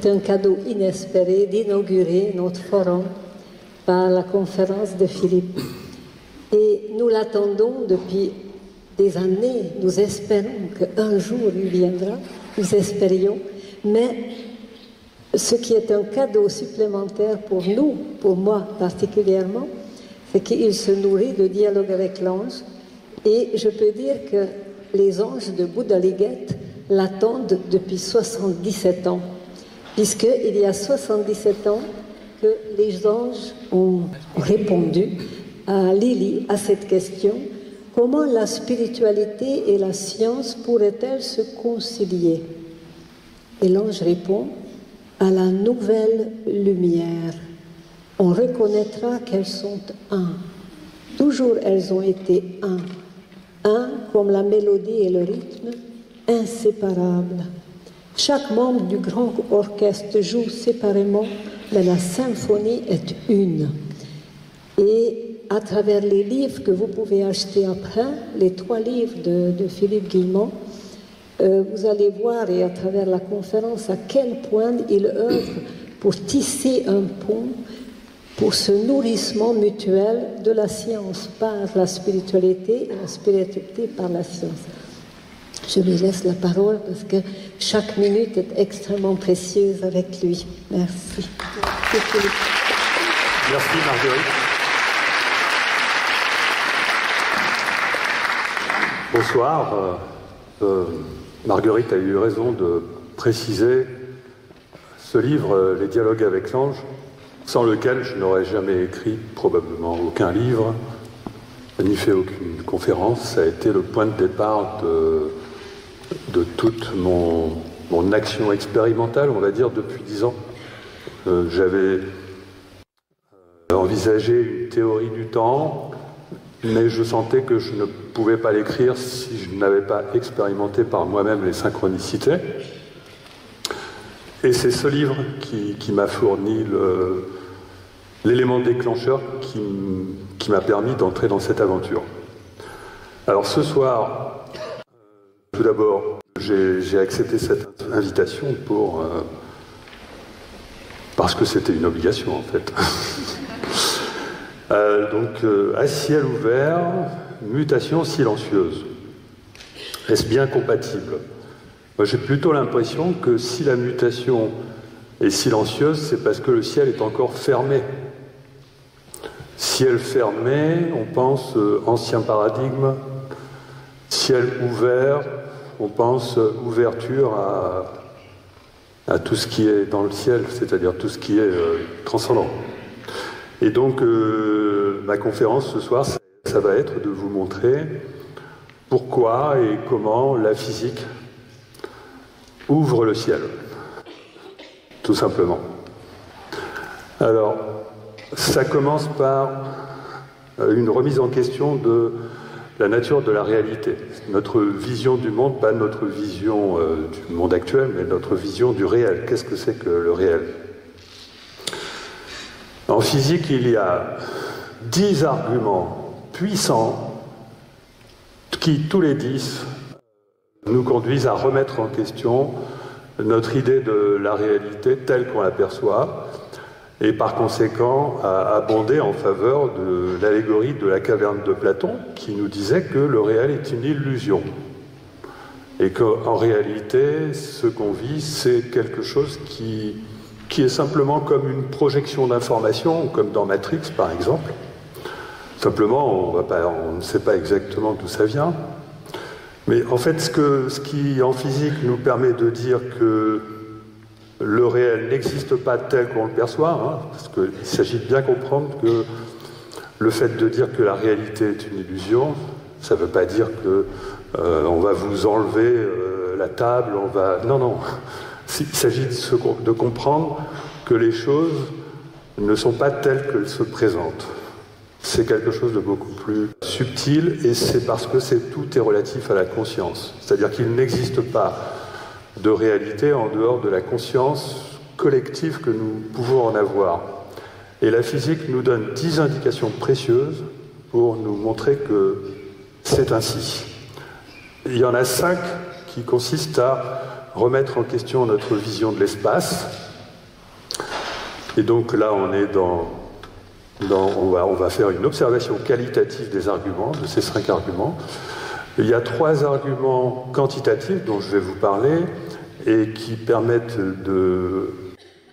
C'est un cadeau inespéré d'inaugurer notre forum par la conférence de Philippe. Et nous l'attendons depuis des années. Nous espérons qu'un jour il viendra. Nous espérions. Mais ce qui est un cadeau supplémentaire pour nous, pour moi particulièrement, c'est qu'il se nourrit de dialogue avec l'ange. Et je peux dire que les anges de Bouddha Liget l'attendent depuis 77 ans. Puisqu'il y a 77 ans que les anges ont répondu à Lily à cette question: comment la spiritualité et la science pourraient-elles se concilier? Et l'ange répond: à la nouvelle lumière, on reconnaîtra qu'elles sont un. Toujours elles ont été un. Un comme la mélodie et le rythme, inséparables. Chaque membre du grand orchestre joue séparément, mais la symphonie est une. Et à travers les livres que vous pouvez acheter après, les 3 livres de Philippe Guillemont, vous allez voir, et à travers la conférence, à quel point il œuvre pour tisser un pont pour ce nourrissement mutuel de la science par la spiritualité et la spiritualité par la science. Je lui laisse la parole parce que chaque minute est extrêmement précieuse avec lui. Merci. Merci Marguerite. Bonsoir. Marguerite a eu raison de préciser ce livre, Les dialogues avec l'ange, sans lequel je n'aurais jamais écrit probablement aucun livre, ni fait aucune conférence. Ça a été le point de départ de toute mon action expérimentale, on va dire, depuis 10 ans. J'avais envisagé une théorie du temps, mais je sentais que je ne pouvais pas l'écrire si je n'avais pas expérimenté par moi-même les synchronicités. Et c'est ce livre qui m'a fourni l'élément déclencheur qui m'a permis d'entrer dans cette aventure. Alors ce soir, tout d'abord, j'ai accepté cette invitation parce que c'était une obligation en fait. À ciel ouvert, mutation silencieuse. Est-ce bien compatible? Moi, j'ai plutôt l'impression que si la mutation est silencieuse, c'est parce que le ciel est encore fermé. Ciel fermé, on pense ancien paradigme. Ciel ouvert, on pense ouverture à tout ce qui est dans le ciel, c'est-à-dire tout ce qui est transcendant. Et donc, ma conférence ce soir, ça va être de vous montrer pourquoi et comment la physique ouvre le ciel, tout simplement. Alors, ça commence par une remise en question de la nature de la réalité. Notre vision du monde, pas notre vision du monde actuel, mais notre vision du réel. Qu'est-ce que c'est que le réel? En physique, il y a 10 arguments puissants qui, tous les 10, nous conduisent à remettre en question notre idée de la réalité telle qu'on l'aperçoit et par conséquent à abonder en faveur de l'allégorie de la caverne de Platon qui nous disait que le réel est une illusion et qu'en réalité, ce qu'on vit, c'est quelque chose qui est simplement comme une projection d'information, comme dans Matrix par exemple. Simplement, on ne sait pas exactement d'où ça vient. Mais en fait, ce qui en physique nous permet de dire que le réel n'existe pas tel qu'on le perçoit, parce qu'il s'agit de bien comprendre que le fait de dire que la réalité est une illusion, ça ne veut pas dire que on va vous enlever la table, Non, non. Il s'agit de comprendre que les choses ne sont pas telles qu'elles se présentent. C'est quelque chose de beaucoup plus subtil et c'est parce que tout est relatif à la conscience. C'est-à-dire qu'il n'existe pas de réalité en dehors de la conscience collective que nous pouvons en avoir. Et la physique nous donne 10 indications précieuses pour nous montrer que c'est ainsi. Il y en a 5 qui consistent à remettre en question notre vision de l'espace. Et donc là, on est on va faire une observation qualitative des arguments, de ces 5 arguments. Il y a 3 arguments quantitatifs dont je vais vous parler et qui permettent de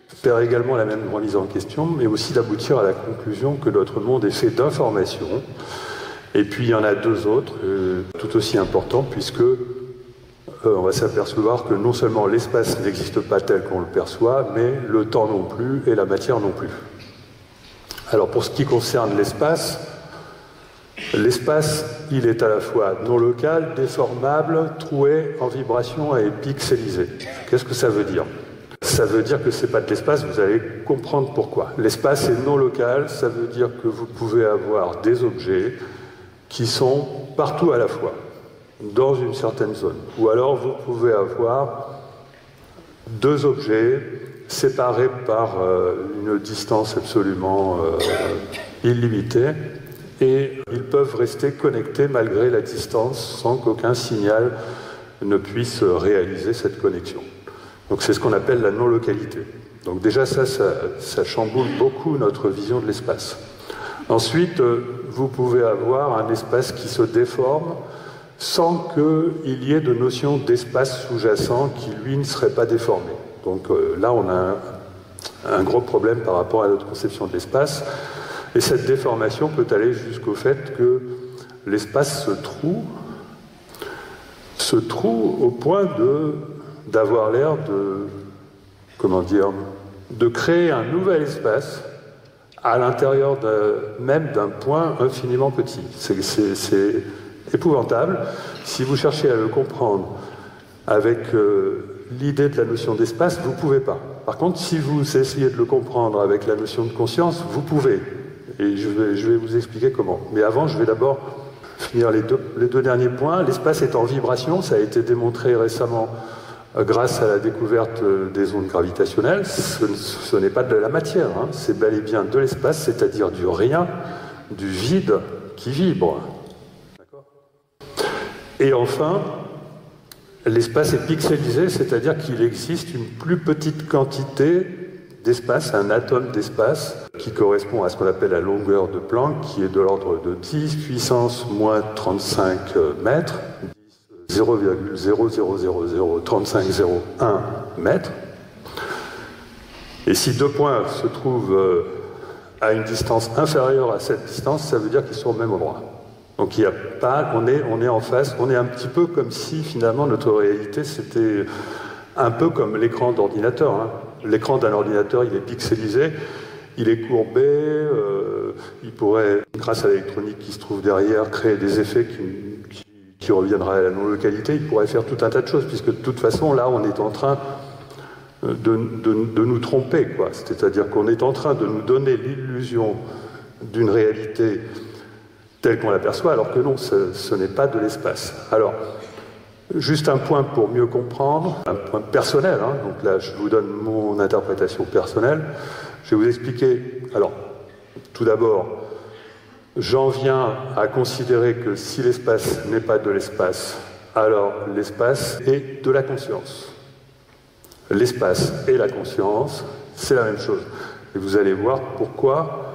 faire également la même remise en question, mais aussi d'aboutir à la conclusion que notre monde est fait d'informations. Et puis il y en a 2 autres, tout aussi importants, puisque on va s'apercevoir que non seulement l'espace n'existe pas tel qu'on le perçoit, mais le temps non plus et la matière non plus. Alors pour ce qui concerne l'espace, il est à la fois non local, déformable, troué, en vibration et pixelisé. Qu'est-ce que ça veut dire? Ça veut dire que ce n'est pas de l'espace, vous allez comprendre pourquoi. L'espace est non local, ça veut dire que vous pouvez avoir des objets qui sont partout à la fois, dans une certaine zone. Ou alors vous pouvez avoir 2 objets séparés par une distance absolument illimitée, et ils peuvent rester connectés malgré la distance sans qu'aucun signal ne puisse réaliser cette connexion. Donc c'est ce qu'on appelle la non-localité. Donc déjà ça chamboule beaucoup notre vision de l'espace. Ensuite, vous pouvez avoir un espace qui se déforme sans qu'il y ait de notion d'espace sous-jacent qui, lui, ne serait pas déformé. Donc là, on a un gros problème par rapport à notre conception de l'espace. Et cette déformation peut aller jusqu'au fait que l'espace se troue au point d'avoir l'air de créer un nouvel espace à l'intérieur même d'un point infiniment petit. C'est épouvantable. Si vous cherchez à le comprendre avec l'idée de la notion d'espace, vous ne pouvez pas. Par contre, si vous essayez de le comprendre avec la notion de conscience, vous pouvez. Et je vais vous expliquer comment. Mais avant, je vais d'abord finir les deux derniers points. L'espace est en vibration, ça a été démontré récemment grâce à la découverte des ondes gravitationnelles. Ce n'est pas de la matière, hein. C'est bel et bien de l'espace, c'est-à-dire du rien, du vide qui vibre. D'accord ? Et enfin, l'espace est pixelisé, c'est-à-dire qu'il existe une plus petite quantité d'espace, un atome d'espace, qui correspond à ce qu'on appelle la longueur de Planck, qui est de l'ordre de 10 puissance moins 35 mètres, 0,0003501 mètres. Et si 2 points se trouvent à une distance inférieure à cette distance, ça veut dire qu'ils sont au même endroit. Donc il y a pas, on est en face, on est un petit peu comme si finalement notre réalité c'était un peu comme l'écran d'ordinateur. Hein. L'écran d'un ordinateur, il est pixelisé, il est courbé, il pourrait, grâce à l'électronique qui se trouve derrière, créer des effets qui reviendraient à la non-localité. Il pourrait faire tout un tas de choses, puisque de toute façon, là, on est en train de nous tromper, quoi. C'est-à-dire qu'on est en train de nous donner l'illusion d'une réalité telle qu'on l'aperçoit, alors que non, ce n'est pas de l'espace. Alors, juste un point pour mieux comprendre, un point personnel, hein. Donc là je vous donne mon interprétation personnelle. Je vais vous expliquer. Alors, tout d'abord, j'en viens à considérer que si l'espace n'est pas de l'espace, alors l'espace est de la conscience. L'espace et la conscience, c'est la même chose. Et vous allez voir pourquoi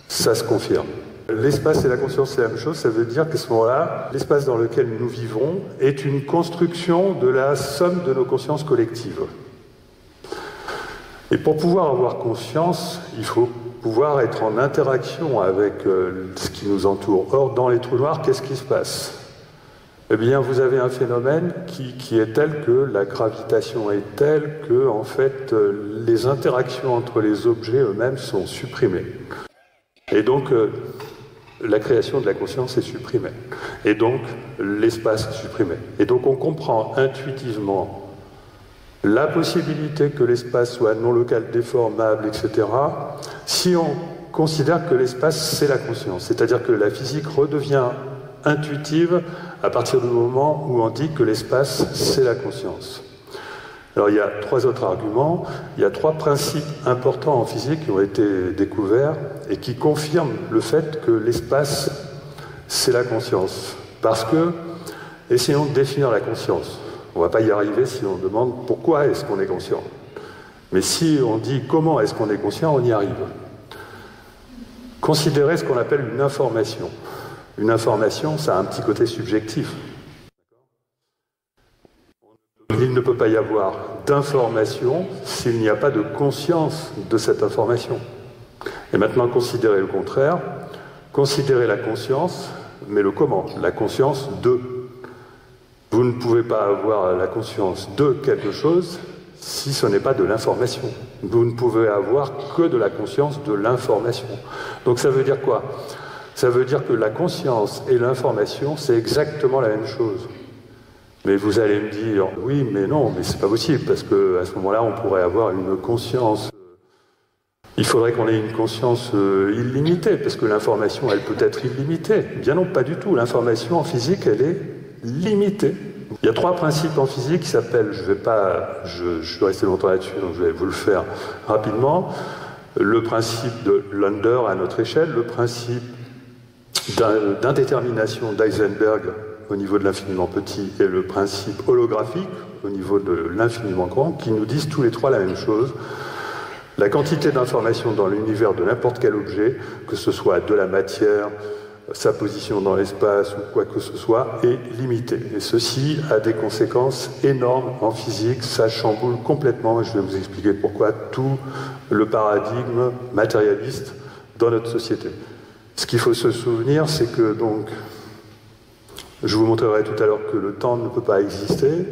ça se confirme. L'espace et la conscience, c'est la même chose, ça veut dire qu'à ce moment-là, l'espace dans lequel nous vivons est une construction de la somme de nos consciences collectives. Et pour pouvoir avoir conscience, il faut pouvoir être en interaction avec ce qui nous entoure. Or, dans les trous noirs, qu'est-ce qui se passe? Eh bien, vous avez un phénomène qui est tel que la gravitation est telle que, en fait, les interactions entre les objets eux-mêmes sont supprimées. Et donc, la création de la conscience est supprimée. Et donc, l'espace est supprimé. Et donc, on comprend intuitivement la possibilité que l'espace soit non local, déformable, etc., si on considère que l'espace, c'est la conscience. C'est-à-dire que la physique redevient intuitive à partir du moment où on dit que l'espace, c'est la conscience. Alors, il y a 3 autres arguments. Il y a 3 principes importants en physique qui ont été découverts et qui confirment le fait que l'espace, c'est la conscience. Parce que, essayons de définir la conscience. On ne va pas y arriver si on demande pourquoi est-ce qu'on est conscient. Mais si on dit comment est-ce qu'on est conscient, on y arrive. Considérez ce qu'on appelle une information. Une information, ça a un petit côté subjectif. Il ne peut pas y avoir d'information s'il n'y a pas de conscience de cette information. Et maintenant, considérez le contraire. Considérez la conscience, mais le comment? La conscience de. Vous ne pouvez pas avoir la conscience de quelque chose si ce n'est pas de l'information. Vous ne pouvez avoir que de la conscience de l'information. Donc ça veut dire quoi? Ça veut dire que la conscience et l'information, c'est exactement la même chose. Mais vous allez me dire, oui, mais non, mais c'est pas possible, parce qu'à ce moment-là, on pourrait avoir une conscience. Il faudrait qu'on ait une conscience illimitée, parce que l'information, elle peut être illimitée. Bien non, pas du tout. L'information en physique, elle est limitée. Il y a 3 principes en physique qui s'appellent, je suis resté longtemps là-dessus, donc je vais vous le faire rapidement. Le principe de Launder à notre échelle, le principe d'indétermination d'Heisenberg au niveau de l'infiniment petit et le principe holographique au niveau de l'infiniment grand, qui nous disent tous les 3 la même chose. La quantité d'informations dans l'univers de n'importe quel objet, que ce soit de la matière, sa position dans l'espace ou quoi que ce soit, est limitée. Et ceci a des conséquences énormes en physique, ça chamboule complètement, et je vais vous expliquer pourquoi, tout le paradigme matérialiste dans notre société. Ce qu'il faut se souvenir, c'est que donc, je vous montrerai tout à l'heure que le temps ne peut pas exister,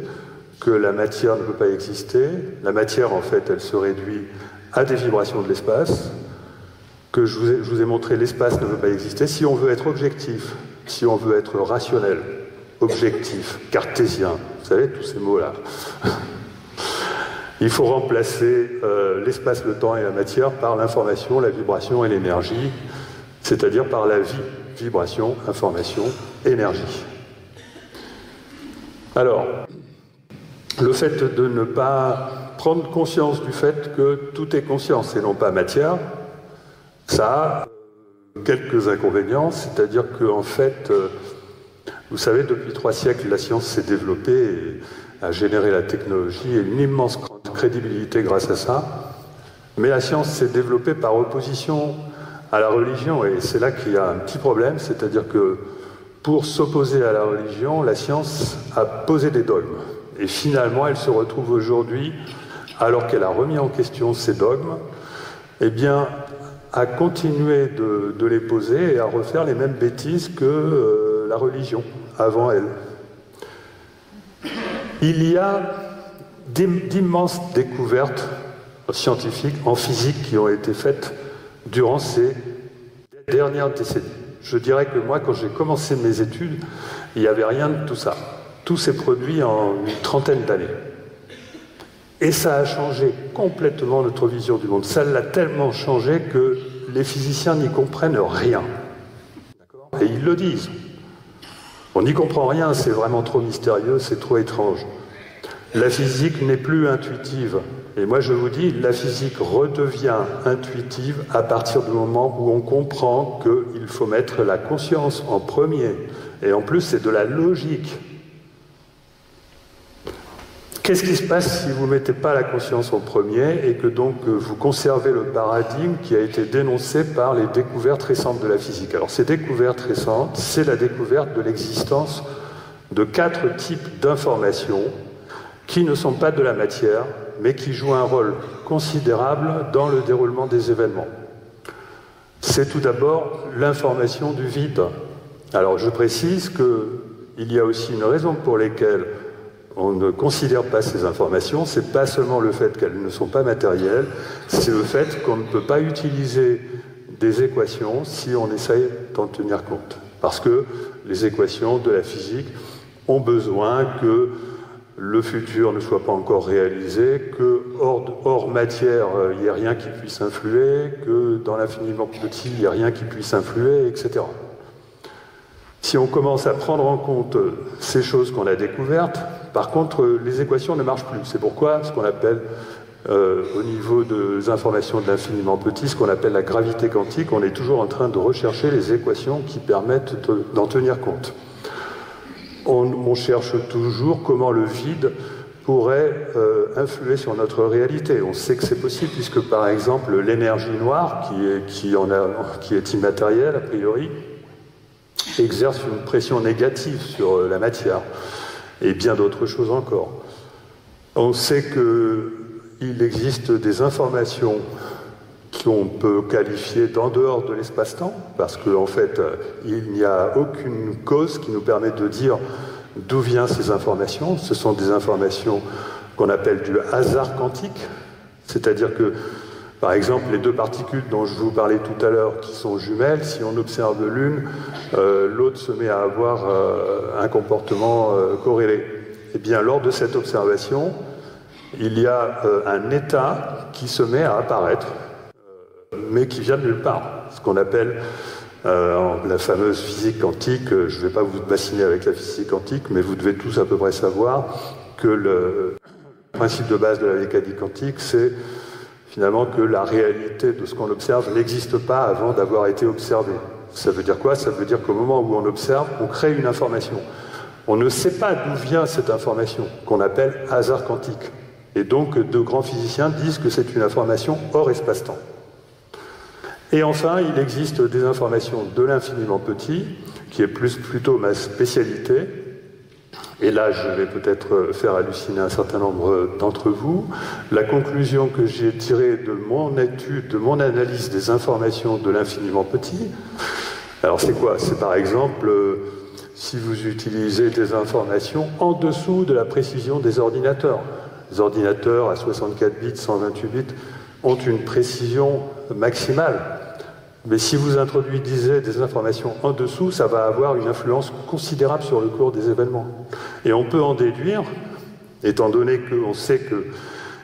que la matière ne peut pas exister. La matière, en fait, elle se réduit à des vibrations de l'espace, que je vous ai montré, l'espace ne peut pas exister. Si on veut être objectif, si on veut être rationnel, objectif, cartésien, vous savez, tous ces mots-là, il faut remplacer l'espace, le temps et la matière par l'information, la vibration et l'énergie, c'est-à-dire par la vie, vibration, information, énergie. Alors, le fait de ne pas prendre conscience du fait que tout est conscience et non pas matière, ça a quelques inconvénients, c'est-à-dire qu'en fait, vous savez, depuis 3 siècles, la science s'est développée et a généré la technologie et une immense crédibilité grâce à ça. Mais la science s'est développée par opposition à la religion, et c'est là qu'il y a un petit problème, c'est-à-dire que pour s'opposer à la religion, la science a posé des dogmes. Et finalement, elle se retrouve aujourd'hui, alors qu'elle a remis en question ces dogmes, eh bien, à continuer de les poser et à refaire les mêmes bêtises que la religion, avant elle. Il y a d'immenses découvertes scientifiques en physique qui ont été faites durant ces dernières décennies. Je dirais que moi, quand j'ai commencé mes études, il n'y avait rien de tout ça. Tout s'est produit en une trentaine d'années. Et ça a changé complètement notre vision du monde. Ça l'a tellement changé que les physiciens n'y comprennent rien. Et ils le disent. On n'y comprend rien, c'est vraiment trop mystérieux, c'est trop étrange. La physique n'est plus intuitive. Et moi je vous dis, la physique redevient intuitive à partir du moment où on comprend qu'il faut mettre la conscience en premier. Et en plus, c'est de la logique. Qu'est-ce qui se passe si vous ne mettez pas la conscience en premier et que donc vous conservez le paradigme qui a été dénoncé par les découvertes récentes de la physique? Alors ces découvertes récentes, c'est la découverte de l'existence de 4 types d'informations qui ne sont pas de la matière, mais qui jouent un rôle considérable dans le déroulement des événements. C'est tout d'abord l'information du vide. Alors je précise qu'il y a aussi une raison pour laquelle on ne considère pas ces informations, c'est pas seulement le fait qu'elles ne sont pas matérielles, c'est le fait qu'on ne peut pas utiliser des équations si on essaye d'en tenir compte. Parce que les équations de la physique ont besoin que le futur ne soit pas encore réalisé, que hors matière, il n'y ait rien qui puisse influer, que dans l'infiniment petit, il n'y ait rien qui puisse influer, etc. Si on commence à prendre en compte ces choses qu'on a découvertes, par contre, les équations ne marchent plus. C'est pourquoi ce qu'on appelle, au niveau des informations de l'infiniment petit, ce qu'on appelle la gravité quantique, on est toujours en train de rechercher les équations qui permettent d'en tenir compte. On cherche toujours comment le vide pourrait influer sur notre réalité. On sait que c'est possible puisque, par exemple, l'énergie noire, qui est immatérielle a priori, exerce une pression négative sur la matière et bien d'autres choses encore. On sait qu'il existe des informations qu'on peut qualifier d'en dehors de l'espace-temps, parce qu'en fait, il n'y a aucune cause qui nous permet de dire d'où viennent ces informations. Ce sont des informations qu'on appelle du hasard quantique, c'est-à-dire que, par exemple, les deux particules dont je vous parlais tout à l'heure, qui sont jumelles, si on observe l'une, l'autre se met à avoir un comportement corrélé. Eh bien, lors de cette observation, il y a un état qui se met à apparaître, mais qui vient de nulle part, ce qu'on appelle la fameuse physique quantique. Je ne vais pas vous bassiner avec la physique quantique, mais vous devez tous à peu près savoir que le principe de base de la mécanique quantique, c'est finalement que la réalité de ce qu'on observe n'existe pas avant d'avoir été observé. Ça veut dire quoi? Ça veut dire qu'au moment où on observe, on crée une information. On ne sait pas d'où vient cette information, qu'on appelle hasard quantique. Et donc, de grands physiciens disent que c'est une information hors espace-temps. Et enfin, il existe des informations de l'infiniment petit, qui est plutôt ma spécialité. Et là, je vais peut-être faire halluciner un certain nombre d'entre vous. La conclusion que j'ai tirée de mon étude, de mon analyse des informations de l'infiniment petit, alors c'est quoi? C'est par exemple, si vous utilisez des informations en dessous de la précision des ordinateurs. Les ordinateurs à 64 bits, 128 bits ont une précision maximale. Mais si vous introduisez des informations en dessous, ça va avoir une influence considérable sur le cours des événements. Et on peut en déduire, étant donné qu'on sait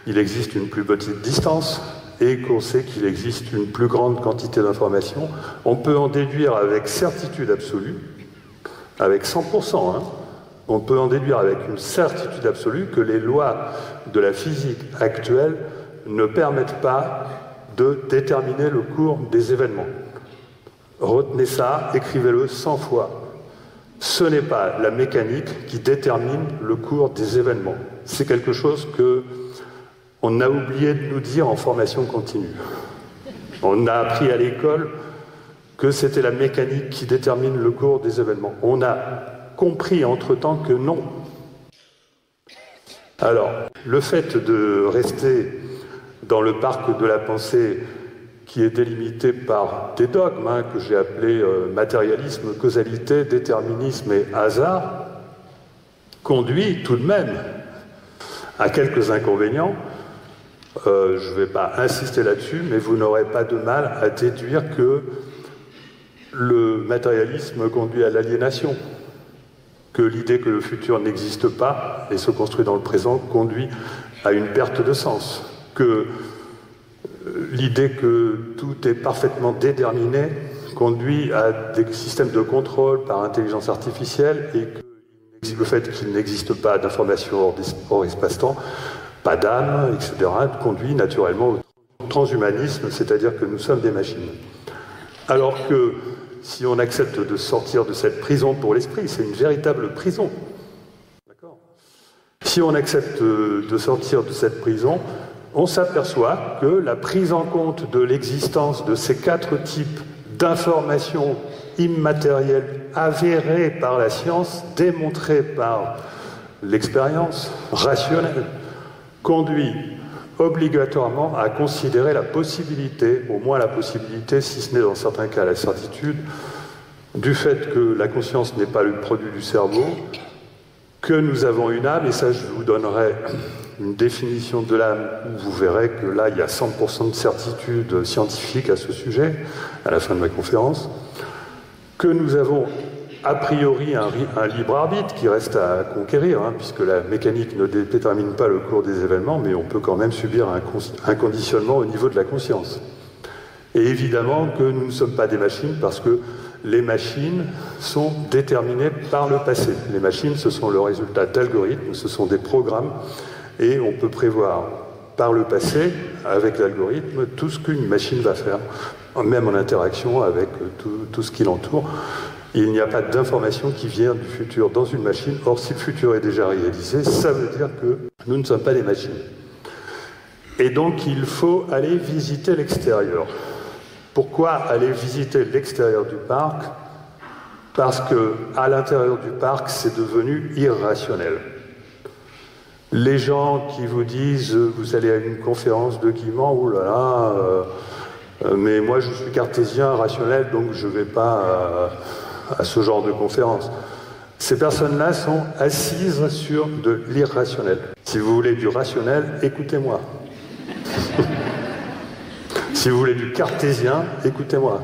qu'il existe une plus petite distance et qu'on sait qu'il existe une plus grande quantité d'informations, on peut en déduire avec certitude absolue, avec 100%, on peut en déduire avec une certitude absolue que les lois de la physique actuelle ne permettent pas de déterminer le cours des événements. Retenez ça, écrivez-le 100 fois. Ce n'est pas la mécanique qui détermine le cours des événements. C'est quelque chose qu'on a oublié de nous dire en formation continue. On a appris à l'école que c'était la mécanique qui détermine le cours des événements. On a compris entre-temps que non. Alors, le fait de rester dans le parc de la pensée qui est délimité par des dogmes que j'ai appelés matérialisme, causalité, déterminisme et hasard, conduit tout de même à quelques inconvénients. Je ne vais pas insister là-dessus, mais vous n'aurez pas de mal à déduire que le matérialisme conduit à l'aliénation, que l'idée que le futur n'existe pas et se construit dans le présent conduit à une perte de sens, que l'idée que tout est parfaitement déterminé conduit à des systèmes de contrôle par intelligence artificielle et que le fait qu'il n'existe pas d'information hors espace-temps, pas d'âme, etc., conduit naturellement au transhumanisme, c'est-à-dire que nous sommes des machines. Alors que si on accepte de sortir de cette prison pour l'esprit, c'est une véritable prison. D'accord ? Si on accepte de sortir de cette prison, on s'aperçoit que la prise en compte de l'existence de ces 4 types d'informations immatérielles avérées par la science, démontrées par l'expérience rationnelle, conduit obligatoirement à considérer la possibilité, au moins la possibilité, si ce n'est dans certains cas la certitude, du fait que la conscience n'est pas le produit du cerveau, que nous avons une âme, et ça je vous donnerai une définition de l'âme, où vous verrez que là il y a 100% de certitude scientifique à ce sujet, à la fin de ma conférence, que nous avons a priori un libre arbitre qui reste à conquérir, puisque la mécanique ne détermine pas le cours des événements, mais on peut quand même subir un conditionnement au niveau de la conscience. Et évidemment que nous ne sommes pas des machines, parce que les machines sont déterminées par le passé. Les machines, ce sont le résultat d'algorithmes, ce sont des programmes, et on peut prévoir par le passé, avec l'algorithme, tout ce qu'une machine va faire, même en interaction avec tout ce qui l'entoure. Il n'y a pas d'information qui vient du futur dans une machine. Or, si le futur est déjà réalisé, ça veut dire que nous ne sommes pas des machines. Et donc, il faut aller visiter l'extérieur. Pourquoi aller visiter l'extérieur du parc? Parce qu'à l'intérieur du parc, c'est devenu irrationnel. Les gens qui vous disent, vous allez à une conférence de Guimand, oh là là, mais moi je suis cartésien, rationnel, donc je ne vais pas à ce genre de conférence. Ces personnes-là sont assises sur de l'irrationnel. Si vous voulez du rationnel, écoutez-moi. Si vous voulez du cartésien, écoutez-moi.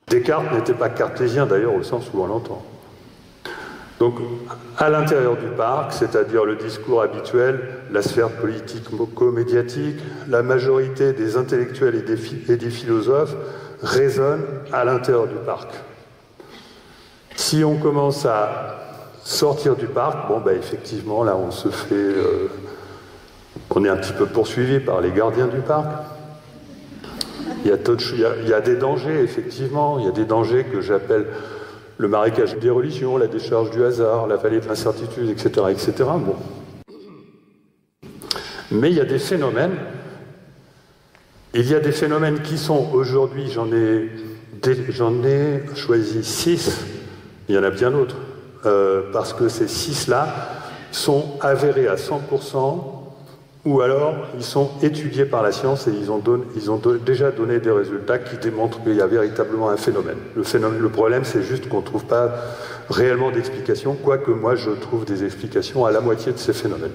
Descartes n'était pas cartésien d'ailleurs au sens où on l'entend. Donc, à l'intérieur du parc, c'est-à-dire le discours habituel, la sphère politico-médiatique, la majorité des intellectuels et des philosophes résonnent à l'intérieur du parc. Si on commence à sortir du parc, bon, bah, effectivement, là, on se fait... on est un petit peu poursuivi par les gardiens du parc. Il y a des dangers, effectivement. Il y a des dangers que j'appelle le marécage des religions, la décharge du hasard, la vallée de l'incertitude, etc., etc. Bon. Mais il y a des phénomènes. Il y a des phénomènes qui sont aujourd'hui, j'en ai choisi 6, il y en a bien d'autres, parce que ces 6-là sont avérés à 100%, ou alors ils sont étudiés par la science et ils ont déjà donné des résultats qui démontrent qu'il y a véritablement un phénomène. Le problème, c'est juste qu'on ne trouve pas réellement d'explication, quoique moi je trouve des explications à la moitié de ces phénomènes.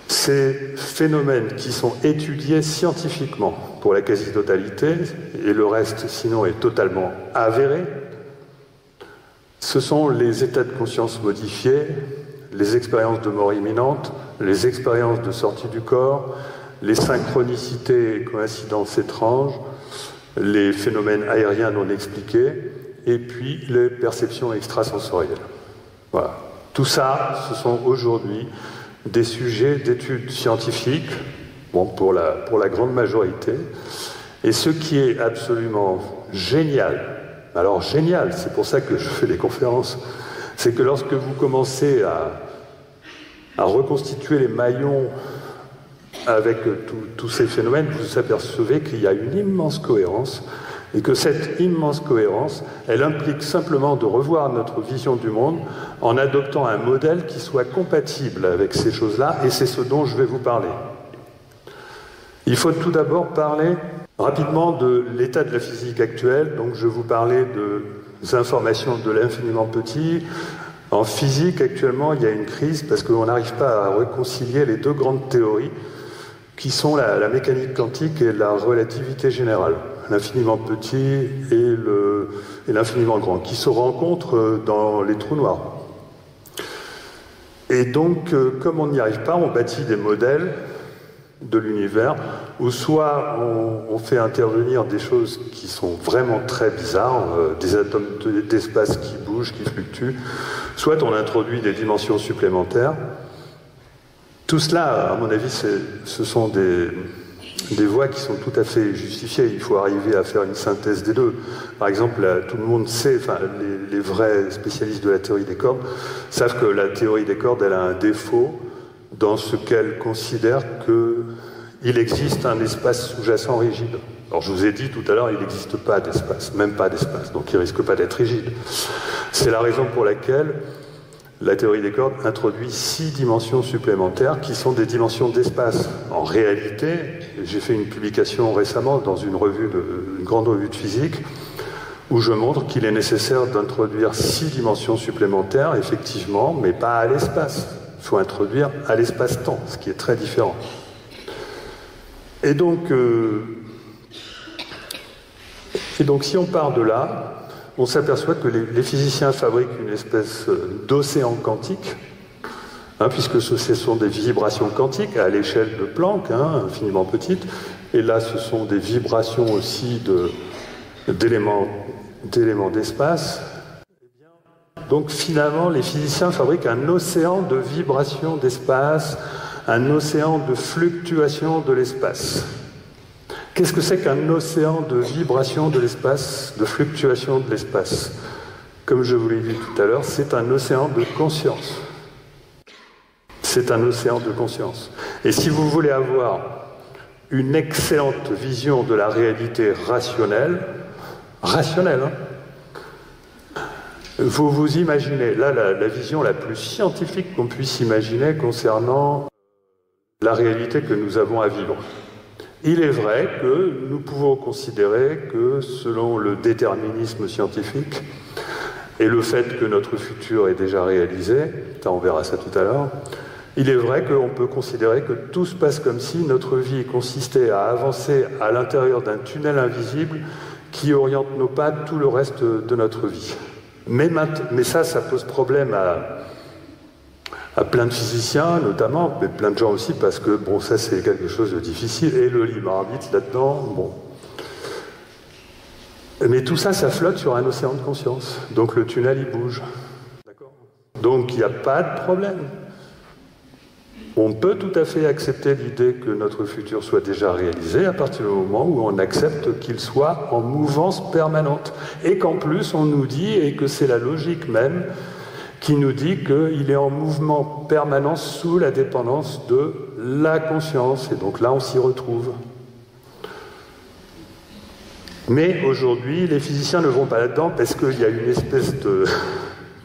Ces phénomènes qui sont étudiés scientifiquement pour la quasi-totalité, et le reste sinon est totalement avéré, ce sont les états de conscience modifiés, les expériences de mort imminente, les expériences de sortie du corps, les synchronicités et coïncidences étranges, les phénomènes aériens non expliqués, et puis les perceptions extrasensorielles. Voilà. Tout ça, ce sont aujourd'hui des sujets d'études scientifiques, bon, pour la grande majorité, et ce qui est absolument génial, alors génial, c'est pour ça que je fais des conférences, c'est que lorsque vous commencez à reconstituer les maillons avec tous ces phénomènes, vous apercevez qu'il y a une immense cohérence et que cette immense cohérence, elle implique simplement de revoir notre vision du monde en adoptant un modèle qui soit compatible avec ces choses-là, et c'est ce dont je vais vous parler. Il faut tout d'abord parler rapidement de l'état de la physique actuelle. Donc je vais vous parler des informations de l'infiniment petit. En physique, actuellement, il y a une crise parce qu'on n'arrive pas à réconcilier les deux grandes théories qui sont la mécanique quantique et la relativité générale. L'infiniment petit et l'infiniment grand, qui se rencontrent dans les trous noirs. Et donc, comme on n'y arrive pas, on bâtit des modèles de l'univers où soit on fait intervenir des choses qui sont vraiment très bizarres, des atomes d'espace qui bougent, qui fluctuent, soit on introduit des dimensions supplémentaires. Tout cela, à mon avis, ce sont des voies qui sont tout à fait justifiées. Il faut arriver à faire une synthèse des deux. Par exemple, tout le monde sait, enfin, les vrais spécialistes de la théorie des cordes savent que la théorie des cordes, elle a un défaut dans ce qu'elle considère qu'il existe un espace sous-jacent rigide. Alors je vous ai dit tout à l'heure, il n'existe pas d'espace, même pas d'espace, donc il ne risque pas d'être rigide. C'est la raison pour laquelle la théorie des cordes introduit 6 dimensions supplémentaires qui sont des dimensions d'espace. En réalité, j'ai fait une publication récemment dans une grande revue de physique où je montre qu'il est nécessaire d'introduire 6 dimensions supplémentaires, effectivement, mais pas à l'espace. Il faut introduire à l'espace-temps, ce qui est très différent. Et donc si on part de là, on s'aperçoit que les physiciens fabriquent une espèce d'océan quantique, puisque ce sont des vibrations quantiques à l'échelle de Planck, infiniment petites, et là ce sont des vibrations aussi d'éléments d'espace. Donc finalement, les physiciens fabriquent un océan de vibrations d'espace, un océan de fluctuation de l'espace. Qu'est-ce que c'est qu'un océan de vibration de l'espace, de fluctuation de l'espace? comme je vous l'ai dit tout à l'heure, c'est un océan de conscience. C'est un océan de conscience. Et si vous voulez avoir une excellente vision de la réalité rationnelle, vous vous imaginez, là, la vision la plus scientifique qu'on puisse imaginer concernant la réalité que nous avons à vivre. Il est vrai que nous pouvons considérer que, selon le déterminisme scientifique et le fait que notre futur est déjà réalisé, on verra ça tout à l'heure, il est vrai qu'on peut considérer que tout se passe comme si notre vie consistait à avancer à l'intérieur d'un tunnel invisible qui oriente nos pas tout le reste de notre vie. Mais ça pose problème à plein de physiciens, notamment, mais plein de gens aussi, parce que, bon, ça c'est quelque chose de difficile, et le libre arbitre là-dedans, bon. Mais tout ça, ça flotte sur un océan de conscience. Donc le tunnel, il bouge. D'accord ? Donc il n'y a pas de problème. On peut tout à fait accepter l'idée que notre futur soit déjà réalisé à partir du moment où on accepte qu'il soit en mouvance permanente. Et qu'en plus, on nous dit, et que c'est la logique même, qui nous dit qu'il est en mouvement permanent sous la dépendance de la conscience. Et donc là, on s'y retrouve. Mais aujourd'hui, les physiciens ne vont pas là-dedans parce qu'il y a une espèce de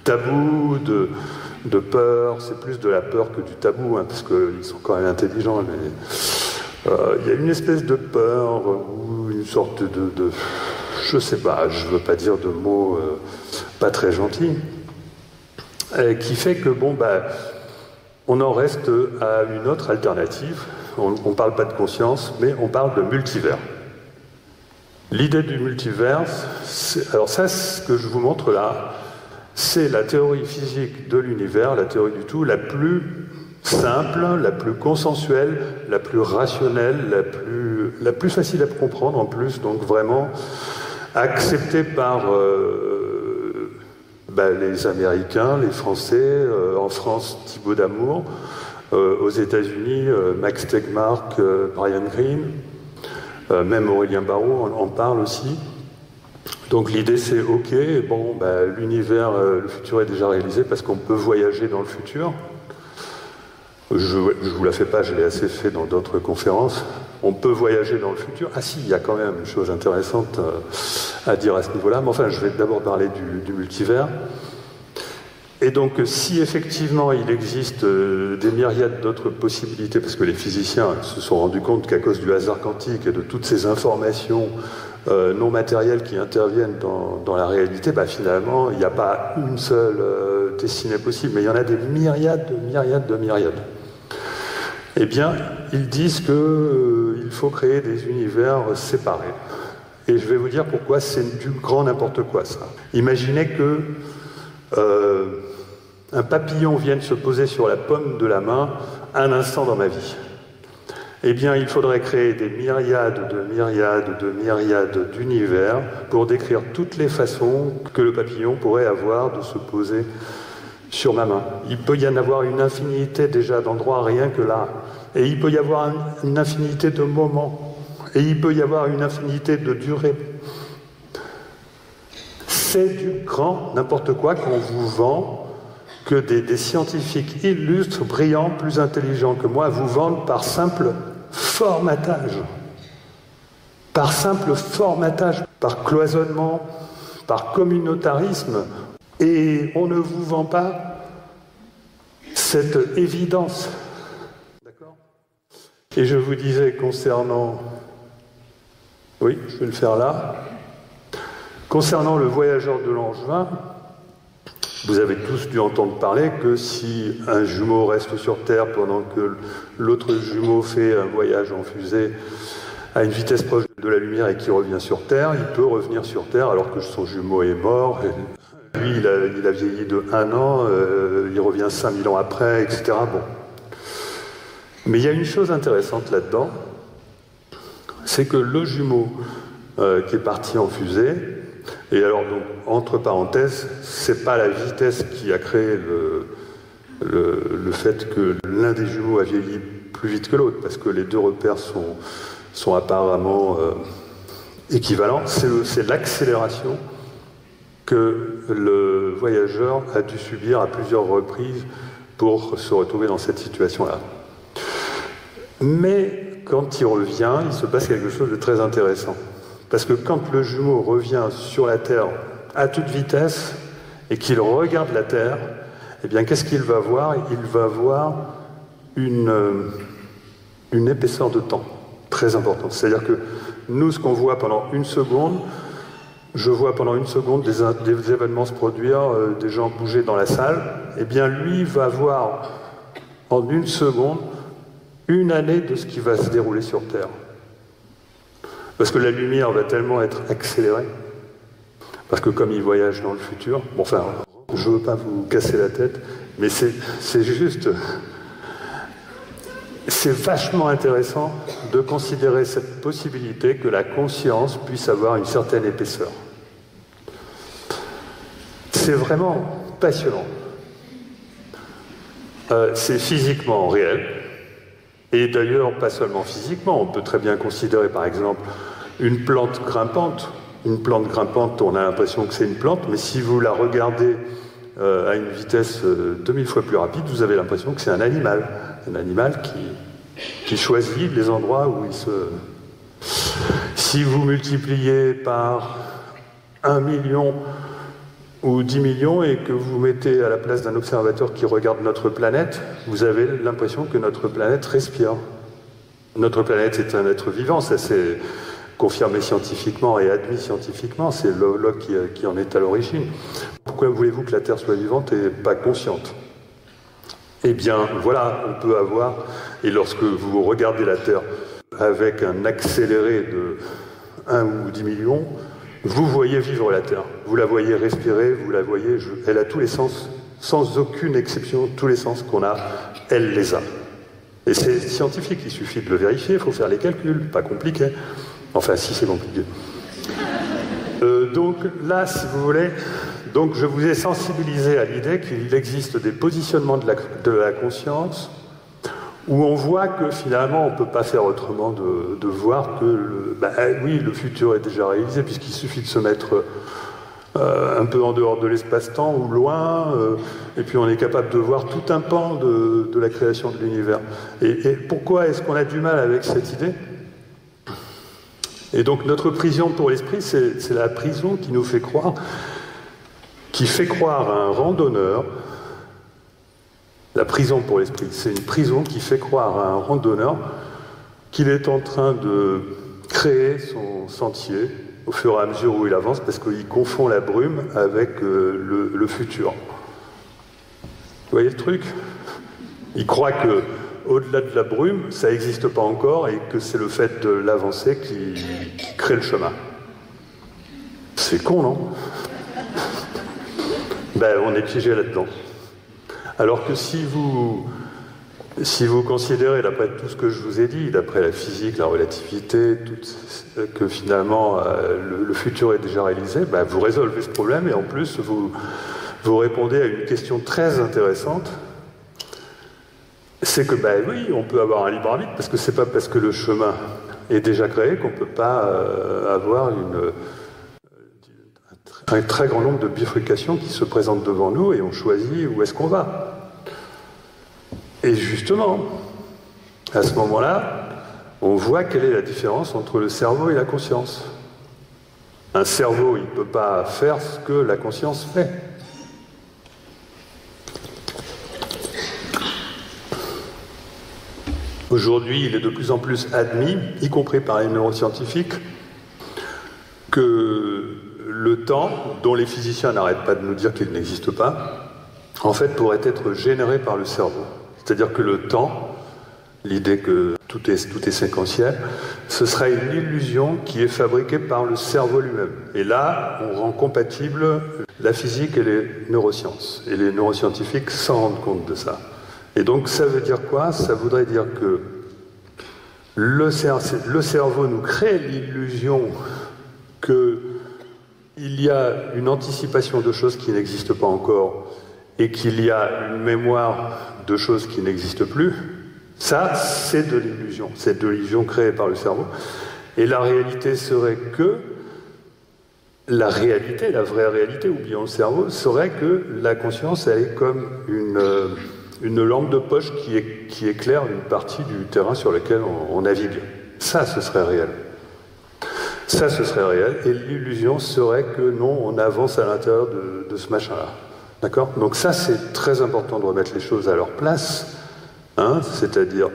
tabou, de peur. C'est plus de la peur que du tabou, hein, parce qu'ils sont quand même intelligents. Mais il y a une espèce de peur ou une sorte de je sais pas, je veux pas dire de mots pas très gentils, qui fait que bon, on en reste à une autre alternative. On parle pas de conscience, mais on parle de multivers. L'idée du multivers, alors ça, ce que je vous montre là, c'est la théorie physique de l'univers, la théorie du tout, la plus simple, la plus consensuelle, la plus rationnelle, la plus facile à comprendre en plus, donc vraiment acceptée par les Américains, les Français, en France, Thibaut Damour, aux États-Unis, Max Tegmark, Brian Greene, même Aurélien Barraud en parle aussi. Donc l'idée c'est ok, bon, l'univers, le futur est déjà réalisé parce qu'on peut voyager dans le futur. Je vous la fais pas, je l'ai assez fait dans d'autres conférences. On peut voyager dans le futur. Ah si, il y a quand même une chose intéressante à dire à ce niveau-là. Mais enfin, je vais d'abord parler du multivers. Et donc, si effectivement il existe des myriades d'autres possibilités, parce que les physiciens se sont rendus compte qu'à cause du hasard quantique et de toutes ces informations non matérielles qui interviennent dans la réalité, finalement, il n'y a pas une seule destinée possible, mais il y en a des myriades de myriades de myriades. Eh bien, ils disent qu'il faut créer des univers séparés. Et je vais vous dire pourquoi c'est du grand n'importe quoi, ça. Imaginez que un papillon vienne se poser sur la paume de la main un instant dans ma vie. Eh bien, il faudrait créer des myriades de myriades de myriades d'univers pour décrire toutes les façons que le papillon pourrait avoir de se poser sur ma main. Il peut y en avoir une infinité déjà d'endroits rien que là. Et il peut y avoir une infinité de moments. Et il peut y avoir une infinité de durées. C'est du grand n'importe quoi qu'on vous vend, que des scientifiques illustres, brillants, plus intelligents que moi, vous vendent par simple formatage. Par simple formatage, par cloisonnement, par communautarisme. Et on ne vous vend pas cette évidence. D'accord ? Et je vous disais concernant... Oui, je vais le faire là. Concernant le voyageur de Langevin, vous avez tous dû entendre parler que si un jumeau reste sur Terre pendant que l'autre jumeau fait un voyage en fusée à une vitesse proche de la lumière et qu'il revient sur Terre, il peut revenir sur Terre alors que son jumeau est mort. Lui, il a vieilli de 1 an, il revient 5000 ans après, etc. Bon. Mais il y a une chose intéressante là-dedans, c'est que le jumeau qui est parti en fusée, et alors donc, entre parenthèses, c'est pas la vitesse qui a créé le fait que l'un des jumeaux a vieilli plus vite que l'autre, parce que les deux repères sont apparemment équivalents, c'est l'accélération que le voyageur a dû subir à plusieurs reprises pour se retrouver dans cette situation-là. Mais quand il revient, il se passe quelque chose de très intéressant. Parce que quand le jumeau revient sur la Terre à toute vitesse et qu'il regarde la Terre, eh bien, qu'est-ce qu'il va voir? Il va voir une épaisseur de temps très importante. C'est-à-dire que nous, ce qu'on voit pendant une seconde, je vois pendant une seconde des événements se produire, des gens bouger dans la salle, eh bien, lui va voir en une seconde une année de ce qui va se dérouler sur Terre. Parce que la lumière va tellement être accélérée, parce que comme il voyage dans le futur, bon, enfin, je ne veux pas vous casser la tête, mais c'est juste... C'est vachement intéressant de considérer cette possibilité que la conscience puisse avoir une certaine épaisseur. C'est vraiment passionnant. C'est physiquement réel, et d'ailleurs pas seulement physiquement, on peut très bien considérer par exemple une plante grimpante. Une plante grimpante, on a l'impression que c'est une plante, mais si vous la regardez à une vitesse 2000 fois plus rapide, vous avez l'impression que c'est un animal qui choisit les endroits où il se... Si vous multipliez par 1 million ou 10 millions et que vous mettez à la place d'un observateur qui regarde notre planète, vous avez l'impression que notre planète respire. Notre planète est un être vivant, ça c'est confirmé scientifiquement et admis scientifiquement, c'est Locke qui en est à l'origine. Pourquoi voulez-vous que la Terre soit vivante et pas consciente? Eh bien, voilà, on peut avoir, et lorsque vous regardez la Terre avec un accéléré de 1 ou 10 millions, vous voyez vivre la Terre. Vous la voyez respirer, vous la voyez, elle a tous les sens, sans aucune exception, tous les sens qu'on a, elle les a. Et c'est scientifique, il suffit de le vérifier, il faut faire les calculs, pas compliqué. Enfin, si, c'est compliqué. Donc là, si vous voulez... Donc je vous ai sensibilisé à l'idée qu'il existe des positionnements de la conscience où on voit que finalement on ne peut pas faire autrement de voir que oui, le futur est déjà réalisé puisqu'il suffit de se mettre un peu en dehors de l'espace-temps ou loin et puis on est capable de voir tout un pan de la création de l'univers. Et pourquoi est-ce qu'on a du mal avec cette idée? Et donc notre prison pour l'esprit, c'est la prison qui nous fait croire à un randonneur, la prison pour l'esprit, c'est une prison qui fait croire à un randonneur qu'il est en train de créer son sentier au fur et à mesure où il avance, parce qu'il confond la brume avec le futur. Vous voyez le truc? Il croit que au-delà de la brume, ça n'existe pas encore et que c'est le fait de l'avancer qui crée le chemin. C'est con, non? Ben, on est piégé là-dedans. Alors que si vous considérez, d'après tout ce que je vous ai dit, d'après la physique, la relativité, que finalement le futur est déjà réalisé, ben, vous résolvez ce problème et en plus vous répondez à une question très intéressante. C'est que, ben oui, on peut avoir un libre arbitre, parce que c'est pas parce que le chemin est déjà créé qu'on peut pas avoir un très grand nombre de bifurcations qui se présentent devant nous et on choisit où est-ce qu'on va. Et justement, à ce moment-là, on voit quelle est la différence entre le cerveau et la conscience. Un cerveau, il ne peut pas faire ce que la conscience fait. Aujourd'hui, il est de plus en plus admis, y compris par les neuroscientifiques, que le temps, dont les physiciens n'arrêtent pas de nous dire qu'il n'existe pas, en fait pourrait être généré par le cerveau. C'est-à-dire que le temps, l'idée que tout est séquentiel, ce serait une illusion qui est fabriquée par le cerveau lui-même. Et là, on rend compatible la physique et les neurosciences. Et les neuroscientifiques s'en rendent compte de ça. Et donc ça veut dire quoi? Ça voudrait dire que le cerveau nous crée l'illusion qu'il y a une anticipation de choses qui n'existent pas encore et qu'il y a une mémoire de choses qui n'existent plus. Ça, c'est de l'illusion. C'est de l'illusion créée par le cerveau. Et la réalité serait que la réalité, la vraie réalité, oublions le cerveau, serait que la conscience, elle est comme une lampe de poche qui éclaire une partie du terrain sur lequel on navigue. Ça, ce serait réel. Ça, ce serait réel. Et l'illusion serait que non, on avance à l'intérieur de ce machin-là. D'accord? Donc ça, c'est très important de remettre les choses à leur place, hein, c'est-à-dire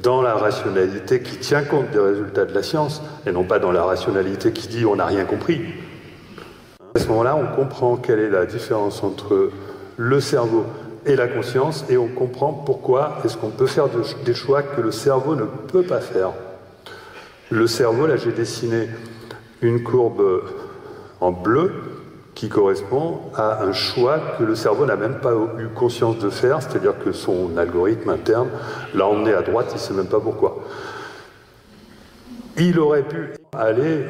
dans la rationalité qui tient compte des résultats de la science, et non pas dans la rationalité qui dit on n'a rien compris. À ce moment-là, on comprend quelle est la différence entre le cerveau et la conscience, et on comprend pourquoi est-ce qu'on peut faire des choix que le cerveau ne peut pas faire. Le cerveau, là j'ai dessiné une courbe en bleu qui correspond à un choix que le cerveau n'a même pas eu conscience de faire, c'est-à-dire que son algorithme interne l'a emmené à droite, il ne sait même pas pourquoi. Il aurait pu aller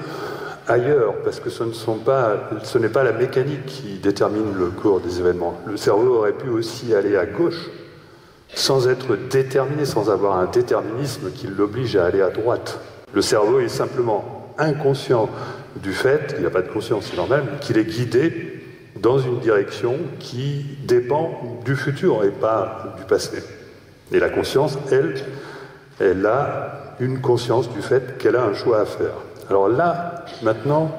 ailleurs, parce que ce n'est pas la mécanique qui détermine le cours des événements. Le cerveau aurait pu aussi aller à gauche, sans être déterminé, sans avoir un déterminisme qui l'oblige à aller à droite. Le cerveau est simplement inconscient du fait, il n'a pas de conscience, c'est normal, qu'il est guidé dans une direction qui dépend du futur et pas du passé. Et la conscience, elle a une conscience du fait qu'elle a un choix à faire. Alors là, maintenant,